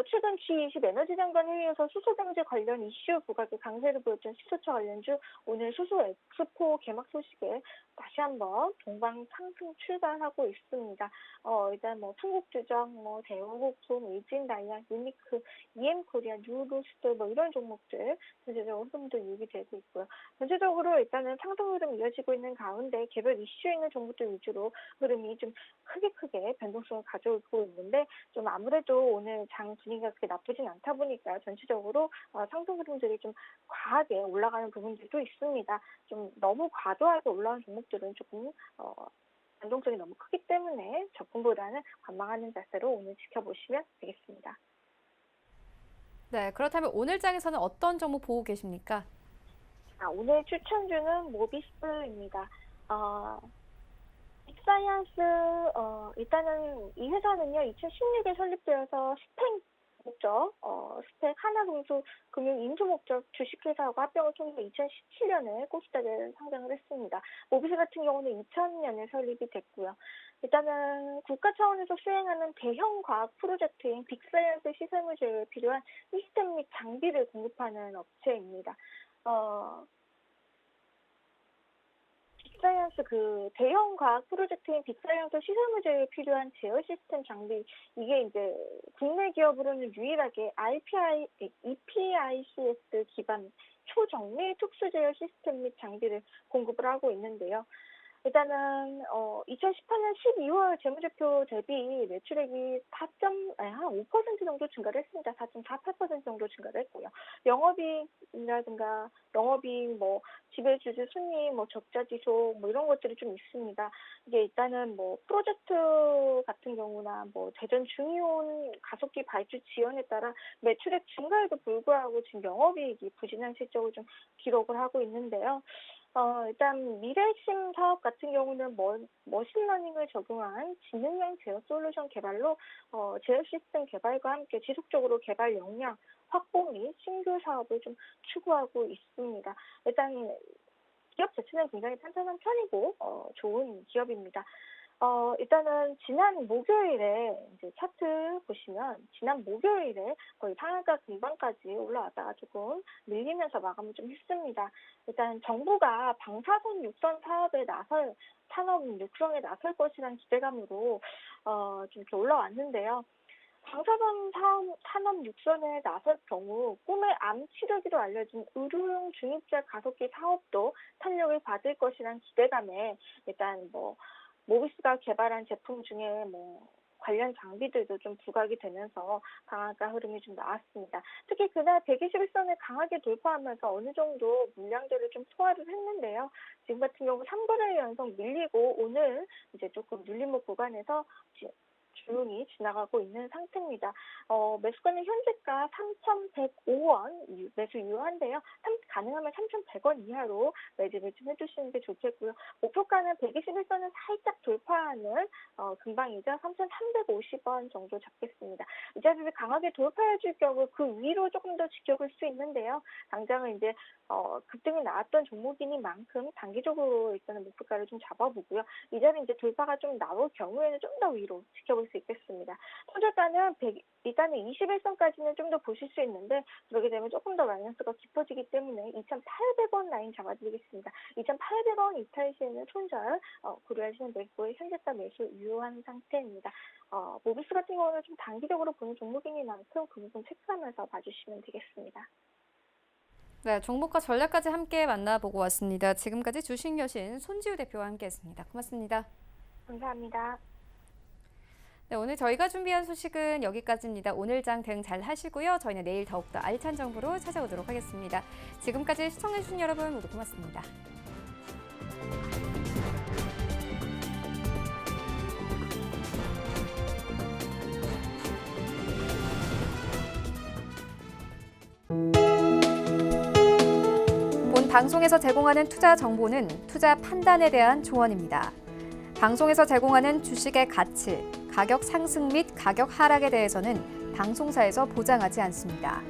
최근 G20 에너지 장관 회의에서 수소 경제 관련 이슈 부각에 강세를 보였던 수소차 관련주 오늘 수소 엑스포 개막 소식에 다시 한번 동반 상승 출발하고 있습니다. 일단 충북주정, 대우국소, 일진다이아, 유니크, EM코리아, 뉴로스트 이런 종목들 전체적으로 흐름도 유지되고 있고요. 전체적으로 일단은 상승 흐름 이어지고 있는 가운데 개별 이슈 있는 종목들 위주로 흐름이 좀 크게 변동성을 가져오고 있는데 좀 아무래도 오늘 장 분위기가 그렇게 나쁘진 않다 보니까 전체적으로 상승 흐름들이 좀 과하게 올라가는 부분들도 있습니다. 좀 너무 과도하게 올라온 종목들은 조금 변동성이 너무 크기 때문에 접근보다는 관망하는 자세로 오늘 지켜보시면 되겠습니다. 네, 그렇다면 오늘 장에서는 어떤 종목 보고 계십니까? 오늘 추천주는 모비스입니다. 빅사이언스 일단은 이 회사는요 2016에 설립되어서 스펙 목적, 스펙 하나금속 금융 인수 목적 주식회사하고 합병을 통해서 2017년에 코스닥에 상장을 했습니다. 모비스 같은 경우는 2000년에 설립이 됐고요. 일단은 국가 차원에서 수행하는 대형 과학 프로젝트인 빅사이언스 시설물 제어에 필요한 시스템 및 장비를 공급하는 업체입니다. 빅사이언스 대형 과학 프로젝트인 빅사이언스 시설물 제어에 필요한 제어 시스템 장비 이게 이제 국내 기업으로는 유일하게 EPICS 기반 초정밀 특수 제어 시스템 및 장비를 공급을 하고 있는데요. 일단은 2018년 12월 재무제표 대비 매출액이 한 5% 정도 증가를 했습니다. 4.48% 정도 증가를 했고요. 영업이익이라든가 영업이익, 지배주주 순이익, 적자 지속 이런 것들이 좀 있습니다. 이게 일단은 프로젝트 같은 경우나 대전 중이온 가속기 발주 지연에 따라 매출액 증가에도 불구하고 지금 영업이익이 부진한 실적을 좀 기록을 하고 있는데요. 일단 미래 핵심 사업 같은 경우는 머신러닝을 적용한 지능형 제어 솔루션 개발로 제어 시스템 개발과 함께 지속적으로 개발 역량 확보 및 신규 사업을 좀 추구하고 있습니다. 일단 기업 자체는 굉장히 탄탄한 편이고 좋은 기업입니다. 일단은 지난 목요일에 이제 차트 보시면 지난 목요일에 거의 상한가 근방까지 올라왔다가 조금 밀리면서 마감을 좀 했습니다. 일단 정부가 방사선 육선 산업 육성에 나설 것이라는 기대감으로 좀 이렇게 올라왔는데요. 방사선 산업 육선에 나설 경우 꿈의 암 치료기로 알려진 의료용 중입자 가속기 사업도 탄력을 받을 것이라는 기대감에 일단 모비스가 개발한 제품 중에 관련 장비들도 좀 부각이 되면서 강하가 흐름이 좀 나왔습니다. 특히 그날 121선을 강하게 돌파하면서 어느 정도 물량들을 좀 소화를 했는데요. 지금 같은 경우 3거래일 연속 밀리고 오늘 이제 조금 눌림목 구간에서 조용히 지나가고 있는 상태입니다. 매수가는 현재가 3,105원 매수 유효한데요. 가능하면 3,100원 이하로 매집을 좀 해주시는 게 좋겠고요. 목표가는 121선을 살짝 돌파하는 근방이자 3,350원 정도 잡겠습니다. 이 자리를 강하게 돌파해줄 경우 그 위로 조금 더 지켜볼 수 있는데요. 당장은 이제 급등이 나왔던 종목이니만큼 단기적으로 일단은 목표가를 좀 잡아보고요. 이 자리 이제 돌파가 좀 나올 경우에는 좀 더 위로 지켜볼 수 있겠습니다. 손절가는 일단은 21선까지는 좀 더 보실 수 있는데 그러게 되면 조금 더 마이너스가 깊어지기 때문에 2,800원 라인 잡아드리겠습니다. 2,800원 이탈 시에는 손절 고려하시면 되고요. 현재가 매수 유효한 상태입니다. 모비스 같은 경우는 좀 단기적으로 보는 종목이니만큼 그 부분 체크하면서 봐주시면 되겠습니다. 네, 종목과 전략까지 함께 만나보고 왔습니다. 지금까지 주식여신 손지우 대표와 함께했습니다. 고맙습니다. 감사합니다. 네, 오늘 저희가 준비한 소식은 여기까지입니다. 오늘 장 대응 잘 하시고요. 저희는 내일 더욱더 알찬 정보로 찾아오도록 하겠습니다. 지금까지 시청해주신 여러분 모두 고맙습니다. 본 방송에서 제공하는 투자 정보는 투자 판단에 대한 조언입니다. 방송에서 제공하는 주식의 가치, 가격 상승 및 가격 하락에 대해서는 방송사에서 보장하지 않습니다.